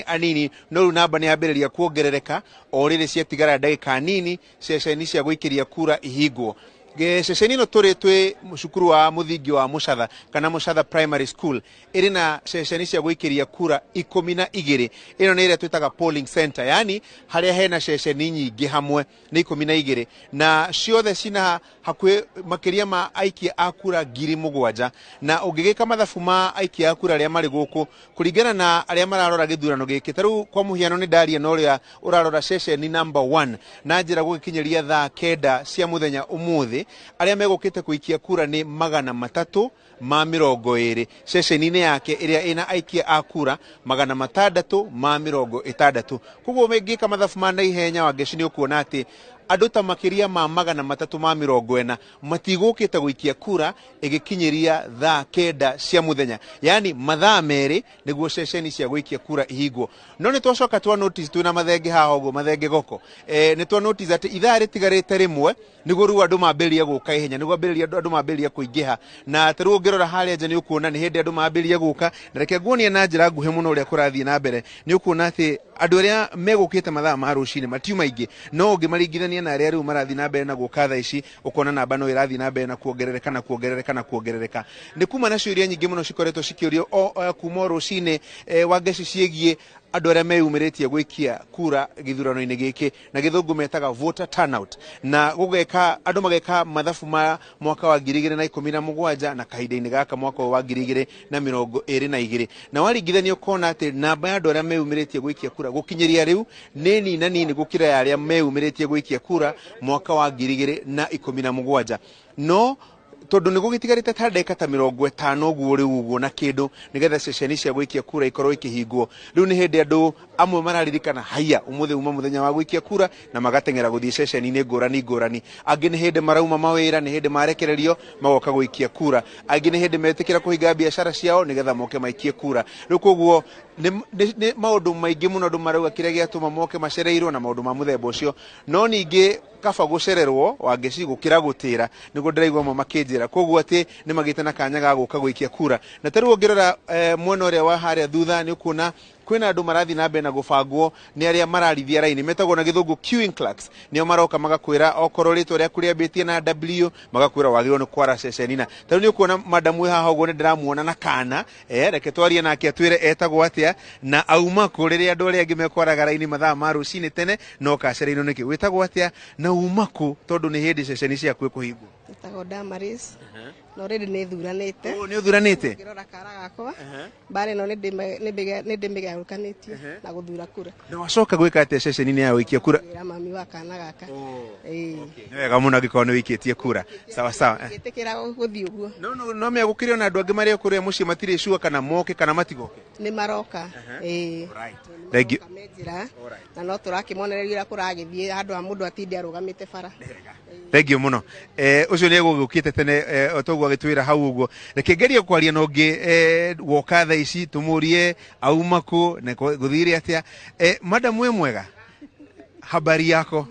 anini no riu namba ni yambiriria kuongerereka o riri cietigara ndagika nini ceceni cia gwikiria kura ihingwo ceceni no twi cukuru wa muthingi wa Mucatha kana Mucatha Primary School iri na ceceni cia gwikiria kura 12 ino ni iria twitaga polling center yani haria hena ceceni nyingi hamwe ni 12 na ciothe cina hakwe makiria ma aikia akura 7,000 na ungigika mathabu ma aikia akura aria mari guku kuringana na aria mararora githurano giki taru kwa muhiano ni ndaria no ria urarora ceceni number 1 na njira gukinyeria thaa 9 cia muthenya umuthi rũcinĩ arĩa megũkĩte kũikia kura nĩ 320 ceceni-inĩ yake ĩrĩa ĩna aikia a kura 660. Koguo mengĩka mathabu ma naihenya Wangeci nĩ ũkuona atĩ andũ ta makĩria ma 340 matigũkĩte gũikia kura ĩgĩkinyeria thaa 9 cia mũthenya, yani mathaa merĩ nĩguo ceceni cia gũikia kura ihingwo. No nĩ twacoka twa notice twĩna mathenge haha ũguo, mathenge goko nĩ twa notice atĩ ithaa rĩtigarĩte rĩmwe nĩguo rĩu andũ mambĩrĩria gũka ihenya, nĩguo andũ mambĩrĩria kũingĩha, na tarĩu ũngĩrora harĩa nja nĩ ũkuona nĩ hĩndĩ andũ mambĩrĩria gũka. Na reke nguonie na njĩra nguhĩ mũno ũrĩa kũrathiĩ na mbere. Nĩ ũkuona atĩ andũ arĩa megũkĩte mathaa ma rũcinĩ matiuma aingĩ, no ũngĩmaringithania na arĩa rĩu marathiĩ na mbere na gũka thaa ici ũkona namba no ĩrathiĩ na mbere na kuongerereka. Nĩ kuma na ciũria nyingĩ mũno cikoretwo cikĩũrio kuma rũcinĩ Wangeci ciĩgiĩ andũ arĩa meyumĩrĩtie gũikia kura gĩthurano-inĩ gĩkĩ, na gĩthũngũ metaga voter turnout, na andũ mageka mathabu ma mwaka wa 2017 na kahinda-inĩ gaka mwaka wa 2022, na waringithania ũkona atĩ namba ya andũ arĩa meyumĩrĩtie gũikia kura gũkinyĩria rĩu nĩ nini gũkĩra ya arĩa meyumĩrĩtie gũikia kura mwaka wa 2017. No tondũ nĩ gũgĩtigarĩte ta ndagĩka ta 50 ũguo rĩu ũguo na kĩndũ nĩgetha ceceni cia gũikia kura ikorwo ikĩhingwo, rĩu nĩ hĩndĩ andũ amwe mararirikana haya ũmũthĩ uma mũthenya wa gũikia kura na magateng'era gũthiĩ ceceni-inĩ ngũrani. Angĩ nĩ hĩndĩ marauma mawĩra, nĩ hĩndĩ marekererio magoka gũikia kura. Angĩ nĩ hĩndĩ metĩkĩra kũhinga biacara ciao nĩgetha moke maikie kura. Rĩu koguo nĩ maũndũ maingĩ mũno andũ marauga kĩrĩa gĩatũma moke macereirwo na maũndũ ma mũthemba ũcio. No ningĩ kaba gũcererwo Wangeci gũkĩra gũtĩra, nĩguo ndĩraigua amwe makĩnjĩra. Koguo atĩ nĩ magĩte na kanya ga gũka gũikia kura. Na tarĩu ũngĩrora mwena ũrĩa wa harĩa thutha nĩ ũkuona kwĩna andũ marathiĩ na mbere na gũbangwo nĩ arĩa mararithia raini, metagwo na gĩthũngũ queuing clerks. Nĩo maroka magakwĩra okorwo rĩtwa rĩaku rĩambĩtie na W magakwĩra wagĩrĩirwo nĩ kwara ceceni-na. Tarĩu nĩ ũkuona madamu wĩ haha ũguo nĩ ndĩramuona na kana, reke twarie nake atwĩre etagwo atĩa na auma kũ rĩrĩa andũ arĩa angĩ mekwaraga raini mathaa ma rũcinĩ tene no kacereinwo nĩkĩ, wĩtagwo atĩa na uma kũ, tondũ nĩ hĩndĩ ceceni ciaku ĩkũhingwo? Wĩtagwo Damaris. No rĩrĩ nĩ thuranĩte. Nĩ ũthuranĩte? Ngĩrora kara gakwa mbarĩ no nĩ ndĩmĩgarũkanĩtie na gũthura kura. Na wacoka gwĩka atĩa ceceni-inĩ ya gũikia kura? Wĩra mami wa kana gaka. Nĩ wega mũno angĩkorwo nĩ wĩikĩtie kura. Sawa. Ngĩtĩkĩra gũthiĩ ũguo. No megũkĩrĩ ona andũ angĩ marĩ kũrĩa mũciĩ matirĩ cua kana moke kana matigoke? Nĩ maroka. Thank you. Na no tũrakĩmonereria ũrĩa kũragĩthiĩ handũ ha mũndũ atinde arũgamĩte bara. Thank you mũno. Ũcio nĩ egũgĩũkĩte tene toguo agĩtwĩra hau ũguo. Reke ngerie kwaria na ũngĩ woka thaa ici tũmũrie auma kũ na gũthire atĩa. Madam we mwega, habari yako?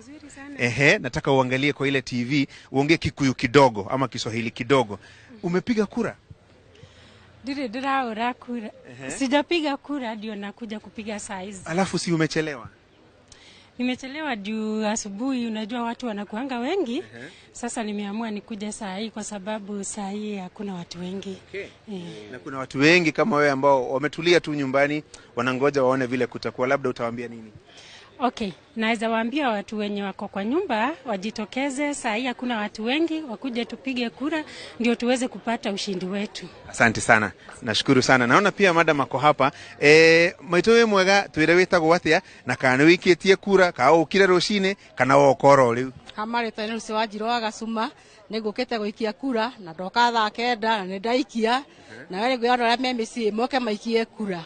Nataka uangalie kwa ile TV uongee Kikuyu kidogo ama Kiswahili kidogo. Umepiga kura? Ndiraora kura. Sijapiga kura, ndio nakuja kupiga saa hizi. Alafu si umechelewa? Nimechelewa juu asubuhi, unajua watu wanakuanga wengi. Sasa nimeamua nikuja saa hii kwa sababu saa hii hakuna watu wengi. Na kuna watu wengi kama wewe ambao wametulia tu nyumbani wanangoja waone vile kutakuwa, labda utawaambia nini? Okay, naweza waambia watu wenye wako kwa nyumba wajitokeze saa hii, hakuna watu wengi, wakuje tupige kura ndio tuweze kupata ushindi wetu. Asante sana. Nashukuru sana. Naona pia madam ako hapa. Maitũ we mwega, twĩre wĩtagwo atĩa na kana wĩikĩtie kura ka ũkire rũcinĩ kana wokoro rĩu? Kamarĩtwo nĩ Lucy Wanjirũ wa Gacuma, nĩngũkĩte gũikia kura na ndoka thaa 9 na nĩ ndaikia, na wale andũ arĩa me mĩciĩ moke maikie kura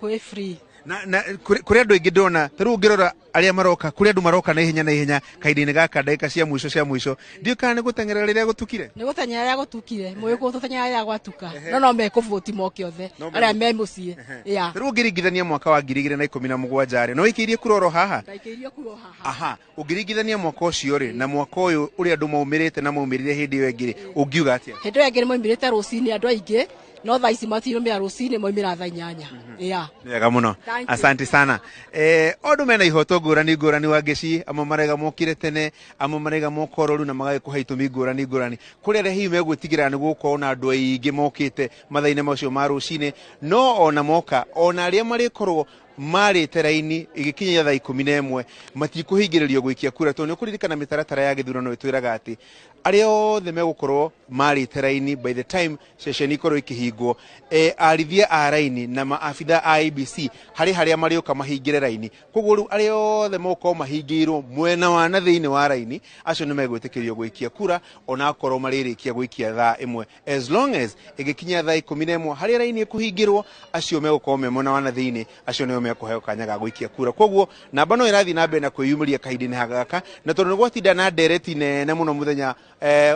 kwĩ free. Na kũrĩ andũ aingĩ ndona tarĩu ũngĩrora arĩa maroka, kũrĩ andũ maroka na ihenya kahinda-inĩ gaka ndagĩka cia mũico ndiũ kana nĩ gũteng'era rĩrĩa gũtukire? Nĩ gũteng'era rĩrĩa gũtukire, mũĩ gũteng'era rĩrĩa gwatuka, no mekũvoti moke othe arĩa me mũciĩ. Tarĩu ũngĩringithania mwaka wa 2017 no wĩikĩirie kura oro haha? Ndaikĩirie kura haha. Ũngĩringithania mwaka ũcio rĩ na mwaka ũyũ ũrĩa andũ maumĩrĩte na maumĩrire hĩndĩ ĩyo ĩngĩ ũngiuga atĩa? Hĩndĩ ĩyo ĩngĩ nĩ maumĩrĩte rũcinĩ andũ aingĩ, no thaa ici matirũmĩra rũcinĩ maumĩra thaa 8. Wega mũno. Asante sana. Andũ mena ihoto ngũrani Wangeci, amwe marega mokire tene, amwe marega mokororu na magagĩkũhe itũmi ngũrani. Kũrĩ arĩa hihi megwĩtigĩra nĩ gũkorwo na andũ aingĩ mokĩte mathaa-inĩ macio ma rũcinĩ, no ona moka ona arĩa marĩkorwo mari teraini igikinya thaa 11 matikuhingiririo gwikia kura to ni kuririkana mitaratara ya githurano itwiraga ati aria othe megukorwo mari teraini by the time session ikorwo ikihingwo arithia a raini na maafitha a IBC haria marioka mahingire raini koguo riu aria othe moko mahingirwo mwena wa na thiini wa raini acio ni megwitikirio gwikia kura ona akorwo maririkia gwikia thaa 1 as long as igikinya thaa 11 haria raini ikuhingirwo acio megukorwo me mwena wa na thiini acio nio mekuheo kanya ga gwikia kura koguo namba no irathi na mbere na kwiyumiria kahindini hagaka na tondu gwatinda na ndereti nene muno muthenya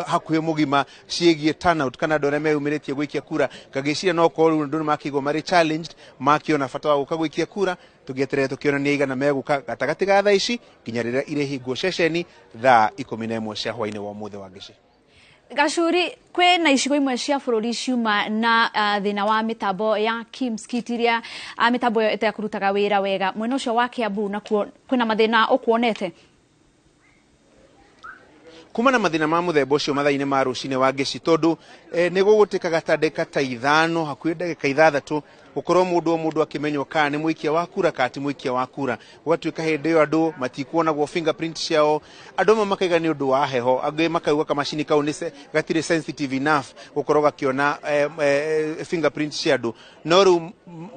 hakuhe mugima ciegie turnout kana ndore meyumiritie gwikia kura kagiciria no ko ndu makigwo mari challenged makiona bata wa guka gwikia kura tugieterere tukionania igana meguka gatagati ga thaa ici kinya rira ire hingo ceceni thaa 11 cia hwaini wa muthe wa Gici. Gacuri kwe na icigo imwe cia bururi ciuma na thina wa mitambo ya kimskitiria mitambo yo itakurutaga wira wega mwena ucio wa Kiambu na kwina mathina ukuonete kuma na mathina ma muthemba ucio mathaine ma rucine wa Gici tondu ni gugutikaga ta ndeka ta 5 hakuhi ndagika 6 ukorwo mundu akimenywo kana ni muikia wa kura kati muikia wa kura gwatuika hindi yo andu matikuonagwo fingerprint ciao andu makaiga ni undu wa heho angi makauga kama machine kau ni gatire sensitive enough gukorwo gakiona fingerprint cia andu no ru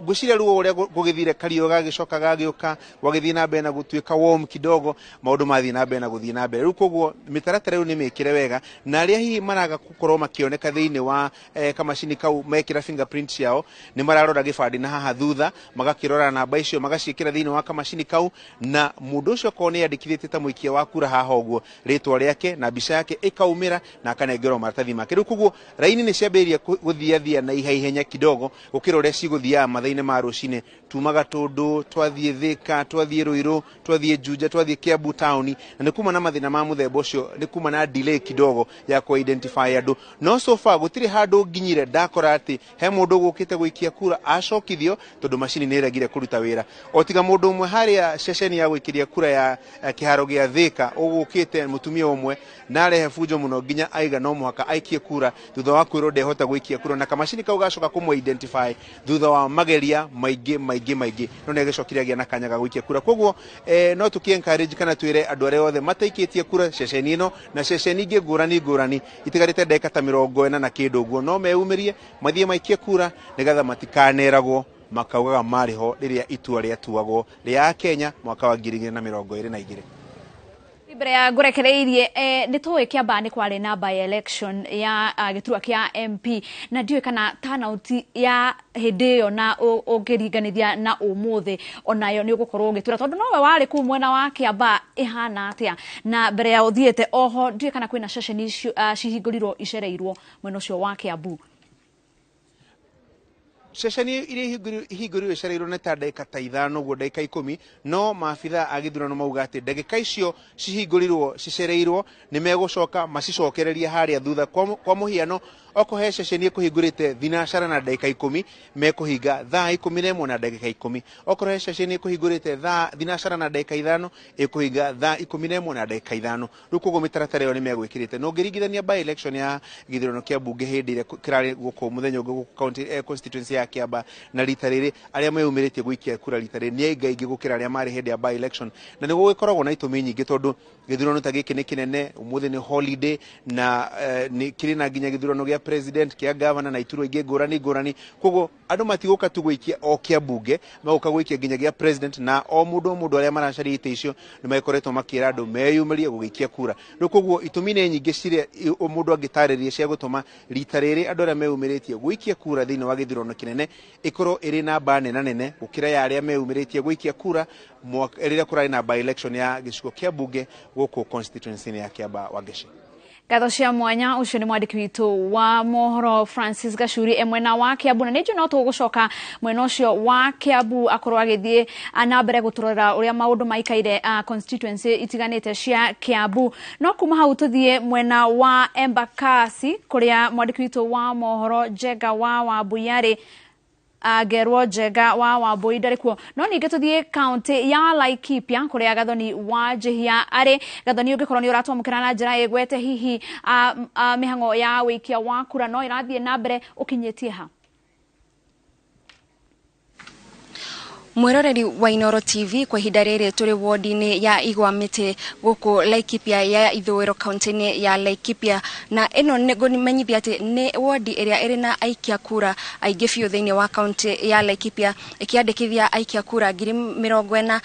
guciria ruo uria gugithire kario gagicoka gagiuka wagithie na mbere na gutuika warm kidogo maundu mathie na mbere na guthie na mbere ru koguo mitaratara ni mekire wega na aria hihi maraga gukorwo makioneka thiini wa kama machine kau mekira fingerprint ciao ni mararora gibandi na haha thutha magakirora namba icio magacikira thiini wa kamashini kau na mundu ucio ko ni yandikithite ta muikia wa kura haha uguo ritwa riake na bica yake ikaumira na akanengerwo maratathi make riu kuguo raini ni ciambiria guthiathia na ihenya kidogo gukira uria ciguthia mathaine ma rucine tumaga tundu twathie Thika twathie Ruiru twathie Juja twathie Kiambu town na ni kuma na mathina ma muthemba ucio ni kuma na delay kidogo ya ku identify andu no so far gutire handu nginyire ndakora ati he mundu gukite gwikia kura acokithio tondu machine ni iragire kuruta wira otiga mundu umwe haria ceceni ya gwikiria kura ya kiharo gia Thika ugukite mutumia umwe na arehe fujo muno nginya aiga no muhaka aikie kura thutha wa kwirwo ndehota gwikia kura na kamashini kau gacoka kumu identify thutha wa mageria maigi no ne gicokiragia na kanya ga gwikia kura koguo no tuki encourage kana twire andu aria othe mataikitie kura ceceni ino na ceceni ingi ngurani itigarite ndeka ta 40 na kindu guo no meumirie mathie maikie kura nigatha matikaneragwo makaugaga mariho riria itua ria tuagwo ria Kenya mwaka wa 2022 Ibere ya ngurekereirie ni tuwe Kiamba ni kwari na by election ya giturwa kia MP na ndiwe kana turnout ya hindi yo na ungiriganithia na umuthi onayo ni ugukorwo gitura tondu nowe wari ku mwena wa Kiamba ihana atia na mbere ya uthiete oho ndiwe kana kwina session cihingurirwo icereirwo mwena ucio wa Kiambu ceceni iri hingũrirwo icereirwo nĩ ta ndagĩka ta 5 guo ndagĩka 10 no maabitha a gĩthurano mauga atĩ ndagĩka icio cihingũrirwo cicereirwo nĩ megũcoka macicokererie harĩa thutha kwa mũhiano okohe ceceni ĩkũhingũrĩte thinacara na ndagĩka 10 mekũhinga thaa 11 na ndagĩka 10 okohe ceceni ĩkũhingũrĩte thinacara na ndagĩka 5 ĩkũhinga thaa 11 na ndagĩka 5 rĩu koguo mĩtaratara ĩyo nĩ megwĩkĩrĩte no ngĩringithania by election ya gĩthurano kĩa mbunge hĩndĩ ĩrĩa kĩrarĩ gũkũ mũthenya ũngĩ gũkũ county constituency ya Kiamba na rita rĩrĩ arĩa meyumĩrĩtie gũikia kura rita rĩrĩ nĩ aingaingĩ gũkĩra arĩa marĩ hĩndĩ ya by election na nĩguo gĩkoragwo na itũmi nyingĩ tondũ gĩthurano ta gĩkĩ nĩ kĩnene ũmũthĩ nĩ holiday na nĩ kĩrĩ na nginya gĩthurano gĩa president kĩa governor na iturwa ingĩ ngũrani koguo andũ matigũka tu gũikia o kĩa mbunge magũka gũikia nginya gĩa president na o mũndũ arĩa maracaria ite icio nĩ magĩkoretwo makĩra andũ meyumĩrie gũgĩikia kura rĩu koguo itũmi nĩ nyingĩ cirĩa mũndũ angĩtarĩria cia gũtũma rita rĩrĩ andũ arĩa meyumĩrĩtie gũikia kura thĩinĩ wa gĩthurano kĩnene ikorwo iri namba nene gukira ya aria meyumiritie gwikia kura rĩrĩa kũrarĩ na by election ya gĩcigo kĩa mbunge gũkũ constituency ya Kiamba wa Gici. Gatho cia mwanya ucio ni mwandiki witu wa mohoro Francis Gachuri emwena wa Kiambu na nĩnjũ no tũgũcoka mwena ucio wa Kiambu akorwo agithie na mbere guturora uria maundu maikaire constituency itiganite cia Kiambu no kuma hau tuthie mwena wa Embakasi kuria mwandiki witu wa mohoro Jega wa Wambuyari Gerwo Jega wa Wambui ndarikuo no ninge tuthie county ya Laikipia kuria gathoni wa Jehia ari gathoni ungikorwo ni uratwamukira na njira igwete hihi mihango ya wikia wa kura no irathie na mbere ukinyetie ha Mwiroreri wa Inooro TV kwa ihinda rĩrĩ tũrĩ wodi-inĩ ya Igwa Mĩtĩ gũkũ Laikipia ya ithũĩro kaunti-inĩ ya Laikipia, na ĩno nĩ ngũmenyithia atĩ nĩ wodi ĩrĩa ĩrĩ na aikia kura aingĩ biũ thĩinĩ wa kaunti ya Laikipia, ĩkĩandĩkithia aikia kura 46,000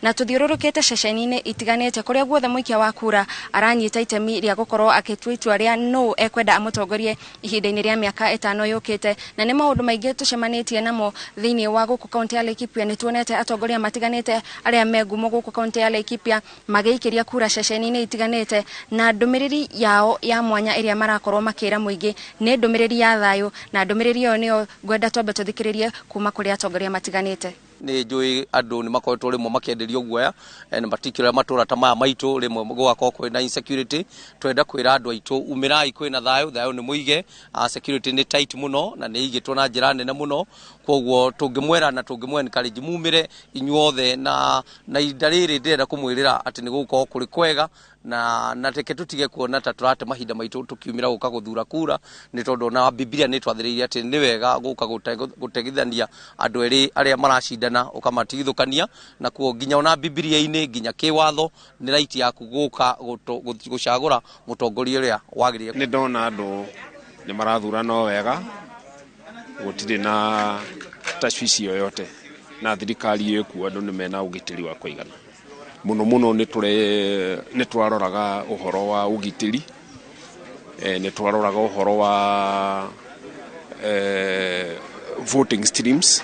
na tũthiũrũrũkĩte ceceni-inĩ itiganĩte kũrĩa guothe mũikia wa kura aranyita itemi rĩa gũkorwo agĩtua itua rĩa nũ ekwenda amũtongorie ihinda-inĩ rĩa mĩaka 5 yũkĩte, na nĩ maũndũ maingĩ tũcemanĩtie namo thĩinĩ wa gũkũ kaunti ya Laikipia. Nĩ tuonete atongoria matiganĩte arĩa me ngumo gũkũ kaunti ya Laikipia magĩikĩria kura ceceni-inĩ itiganĩte, na ndũmĩrĩri yao ya mwanya ĩrĩa marakorwo makĩra mũingĩ nĩ ndũmĩrĩri ya thayũ, na ndũmĩrĩri ĩyo nĩyo ngwenda twambe tũthikĩrĩrie kuma kũrĩ atongoria matiganĩte. Nĩ njũĩ andũ nĩ makoretwo rĩmwe makĩenderio guoya, en particular matũra ta maya maitũ rĩmwe gũgakorwo kwĩna insecurity. Twenda kwĩra andũ aitũ umirai kwĩna thayũ nĩ mũige, security nĩ tight mũno na nĩ igĩtwo na njĩra nene mũno, koguo tũngĩmwera na tũngĩmwencourage mumire inyuothe na ihinda rĩrĩ ndĩrenda kũmwĩrĩra atĩ nĩ gũgũkorwo kũrĩ kwega na teke tutige kuona ta turate mahinda maitũ tukiumira gũka gũthura kura, nĩ tondũ na Biblia nĩ twathĩrĩirie atĩ nĩ wega gũka gũtegithania andũ erĩ arĩa maracindana ũkamatigithũkania, na kuo nginya ona Biblia-inĩ nginya kĩwatho nĩ right yaku gũka gũcagũra mũtongoria ũrĩa wagĩrĩire. Nĩ ndona andũ nĩ marathurana wega, gũtirĩ na tashwishi yoyote, na thirikari ĩkuo andũ nĩ mena ũgitĩri wa kũigana muno nĩ twaroraga ũhoro wa ũgitĩri, nĩ twaroraga ũhoro wa voting streams,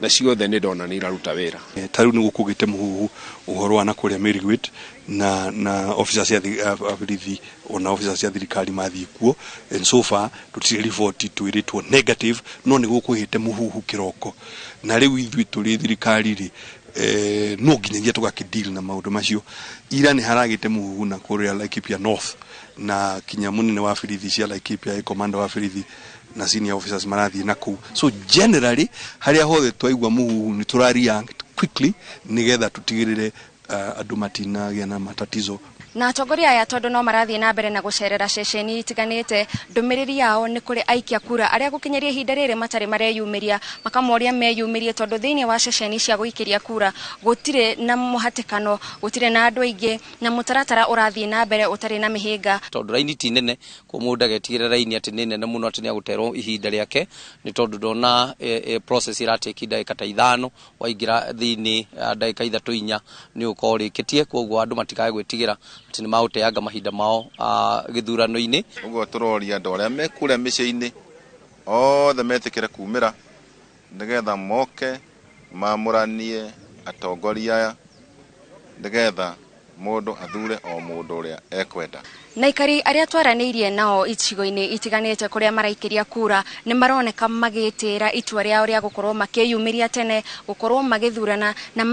na ciothe nĩ ndona nĩ iraruta wĩra. Tarĩu nĩ gũkũgĩte mũhuhu ũhoro wa nakũrĩa Marigate na officers cia borithi ona officers cia thirikari mathiĩ kuo, and so far tũtirĩ report twĩrĩtwo negative, no nĩ gũkũgĩte mũhuhu kĩroko, na rĩu ithuĩ tũrĩ thirikari rĩ no nginyagia tũgakĩdeal na maũndũ macio. Ira nĩ haragĩte mũhuhu na kũrĩa Laikipia North, na kinya mũnene wa borithi cia Laikipia, commander wa borithi na senior officers marathiĩ na kũu. So generally harĩa hothe twaigua mũhuhu nĩ tũra-react quickly nĩgetha tũtigĩrĩre andũ matinagĩa na matatizo. Na atongoria aya tondũ no marathiĩ na mbere na gũcerera ceceni itiganĩte, ndũmĩrĩri yao nĩ kũrĩ aikia kura arĩa gũkinyaria ihinda rĩrĩ matarĩ mareyumĩria, makamoria meyumĩrie tondũ thĩinĩ wa ceceni cia gũikĩria kura gũtirĩ na mũhatĩkano, gũtirĩ na andũ aingĩ, na mũtaratara ũrathiĩ na mbere ũtarĩ na mĩhĩnga. Tondũ raini ti nene, kwa mũndũ agetigĩra raini atĩ nĩ nene mũno atĩ nĩ agũterwo ihinda rĩake, nĩ tondũ ndona process irateki ndagĩka ta 5, waingĩra thĩinĩ ndagĩka 3-4 nĩ ũkorwo rĩkĩtie, koguo andũ matikae gwĩtigĩra atĩ nĩ maũteanga mahinda mao gĩthurano-inĩ. Ũguo tũroria andũ arĩa me kũrĩa mĩciĩ-inĩ othe metĩkĩre kumĩra nĩgetha moke mamũranie atongoria aya nĩgetha mũndũ athure o mũndũ ũrĩa ekwenda. Na ikari arĩa twaranĩirie nao icigo-inĩ itiganĩte kũrĩa maraikĩria kura nĩ maroneka magĩtĩra itua rĩao rĩa gũkorwo makĩyumĩria tene, gũkorwo magĩthurana, na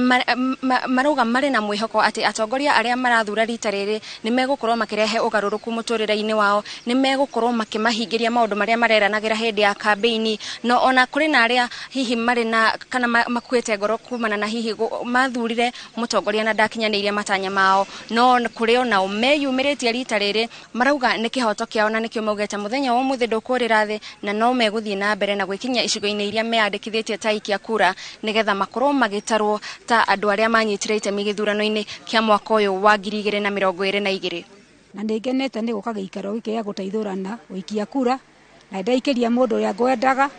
marauga marĩ na mwĩhoko atĩ atongoria arĩa marathura rita rĩrĩ nĩ megũkorwo makĩrehe ũgarũrũku mũtũrĩre-inĩ wao, nĩ megũkorwo makĩmahingĩria maũndũ marĩa mareranagĩra hĩndĩ ya kambeini, no ona kũrĩ na arĩa hihi marĩ na kana makuĩte ngoro kumana na hihi mathurire mũtongoria na ndakinyanĩirie matanya mao, no kũrĩ onao meyumĩrĩtie rita rĩrĩ, marauga nĩ kĩhoto kĩao na nĩkĩo maugĩte mũthenya wa mũthĩ ndũkũrĩra thĩ, na no megũthiĩ na mbere na gwĩkinyia icigo-inĩ iria meyandĩkithĩtie ta aikia kura nĩgetha makorwo magĩtarwo ta andũ arĩa manyitire itemi gĩthurano-inĩ kĩa mwaka ũyũ wa 2022. Na nĩngenete nĩ gũka gĩikaro gĩkĩ gĩa gũteithũrana gũikia kura, na ndaikĩria mũndũ ũrĩa ngwendaga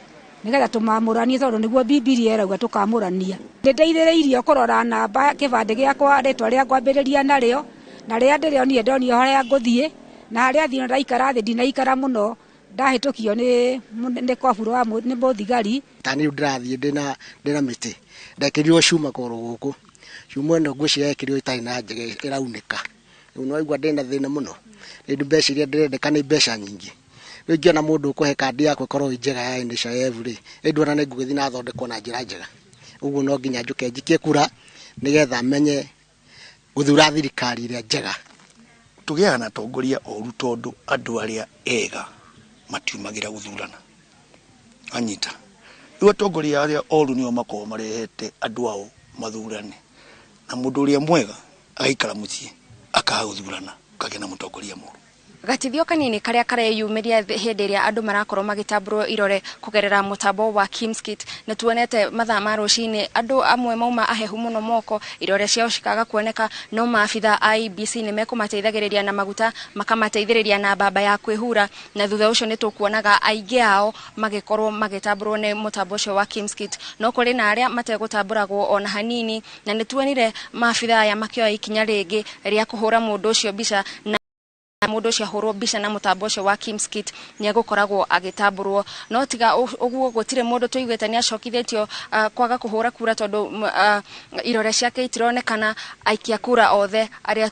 nĩgetha tũmamũranie tondũ nĩguo Biblia ĩrauga tũkamũrania. Nĩndeithĩrĩirie kũrora namba kĩbandĩ gĩakwa, rĩtwa rĩa ngwambĩrĩria narĩo, na rĩa ndĩronire ndonio harĩa ngũthiĩ, na harĩa thiĩ ndaikara thĩ ndinaikara mũno, ndahĩtũkio nĩ koburo wa nĩ mũthigari. Tani ndĩrathiĩ ndĩna mĩtĩ, ndekĩrirwo cuma kũrũ gũkũ, cuma ĩno ngwĩciria yekĩrirwo itarĩ na njĩra ĩraunĩka, rĩu no aigua ndĩna thĩna mũno, rĩu mbeca iria ndĩrendeka nĩ mbeca nyingĩ. Rĩu ingĩona mũndũ ũkũhe kandi yakwa ĩkorwo njega ya NHIF rĩ, ĩnduona nĩ ngũgĩthiĩ na thondekwo na njĩra njega. Ũguo no nginya njũke njikie kura nĩgetha menye gũthura thirikari ĩrĩa njega. Tũgĩaga na atongoria oru tondũ andũ arĩa ega matiumagĩra gũthurana. Anyita. Rĩu atongoria arĩa oru nĩo makoragwo marehete andũ ao mathurane. Na mũndũ ũrĩa mwega agaikara mũciĩ akaga gũthurana, akagĩa na mũtongoria mũru. gatithio kanini karia kareyumiria hindi iria andu marakorwo magitamburwo irore kugerera mutambo wa Kimskit na tuonete mathaa ma rucini andu amwe mauma ahehu muno moko irore ciao cikaga kuoneka no maabitha IBC ni mekumateithagiriria na maguta makamateithiriria na baba ya kwihura na thutha ucio nitukuonaga aingi ao magikorwo magitamburwo ni mutambo ucio wa Kimskit no kuri na aria mategutamburagwo ona hanini na nituonire maabitha ya makioya ikinya ringi ria kuhura mundu ucio bica na mundu ucio ahurwo bica na mutambo ucio wa Kimskit ni agukoragwo agitamburwo no tiga uguo gutire mundu tuigwete ni acokithitio kwaga kuhura kura tondu irore ciake itironekana aikia kura othe aria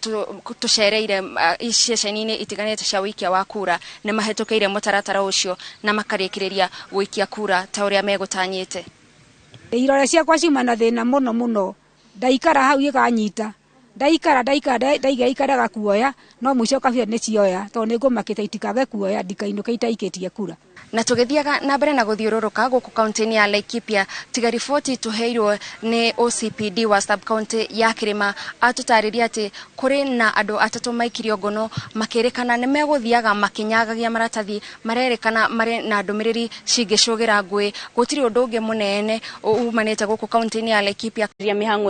tucereire iceceni-ini itiganite cia wikia wa kura ni mahitukiire mutaratara ucio na makarikiriria wikia kura ta uria megutanyite. Irore ciakwa ciuma na thina muno ndaikara hau iganyita ndaikara ndaigaikaraga kuoya no mwico kabia ni cioya to ni ngumakite itikage kuoya ndikainuke itaikitie kura na tugithiaga na mbere na guthiururuka guku kaunti ya Laikipia tiga riboti tuheirwo ni OCPD wa sub county ya Kirima atutariria ati kuri na andu atatu maikirio ngono makirikana ni meguthiaga makinyagagia maratathi marerikana mari na ndumiriri cingicugira ngui gutiri undu ungi munene umanite guku kaunti ya Laikipia mihango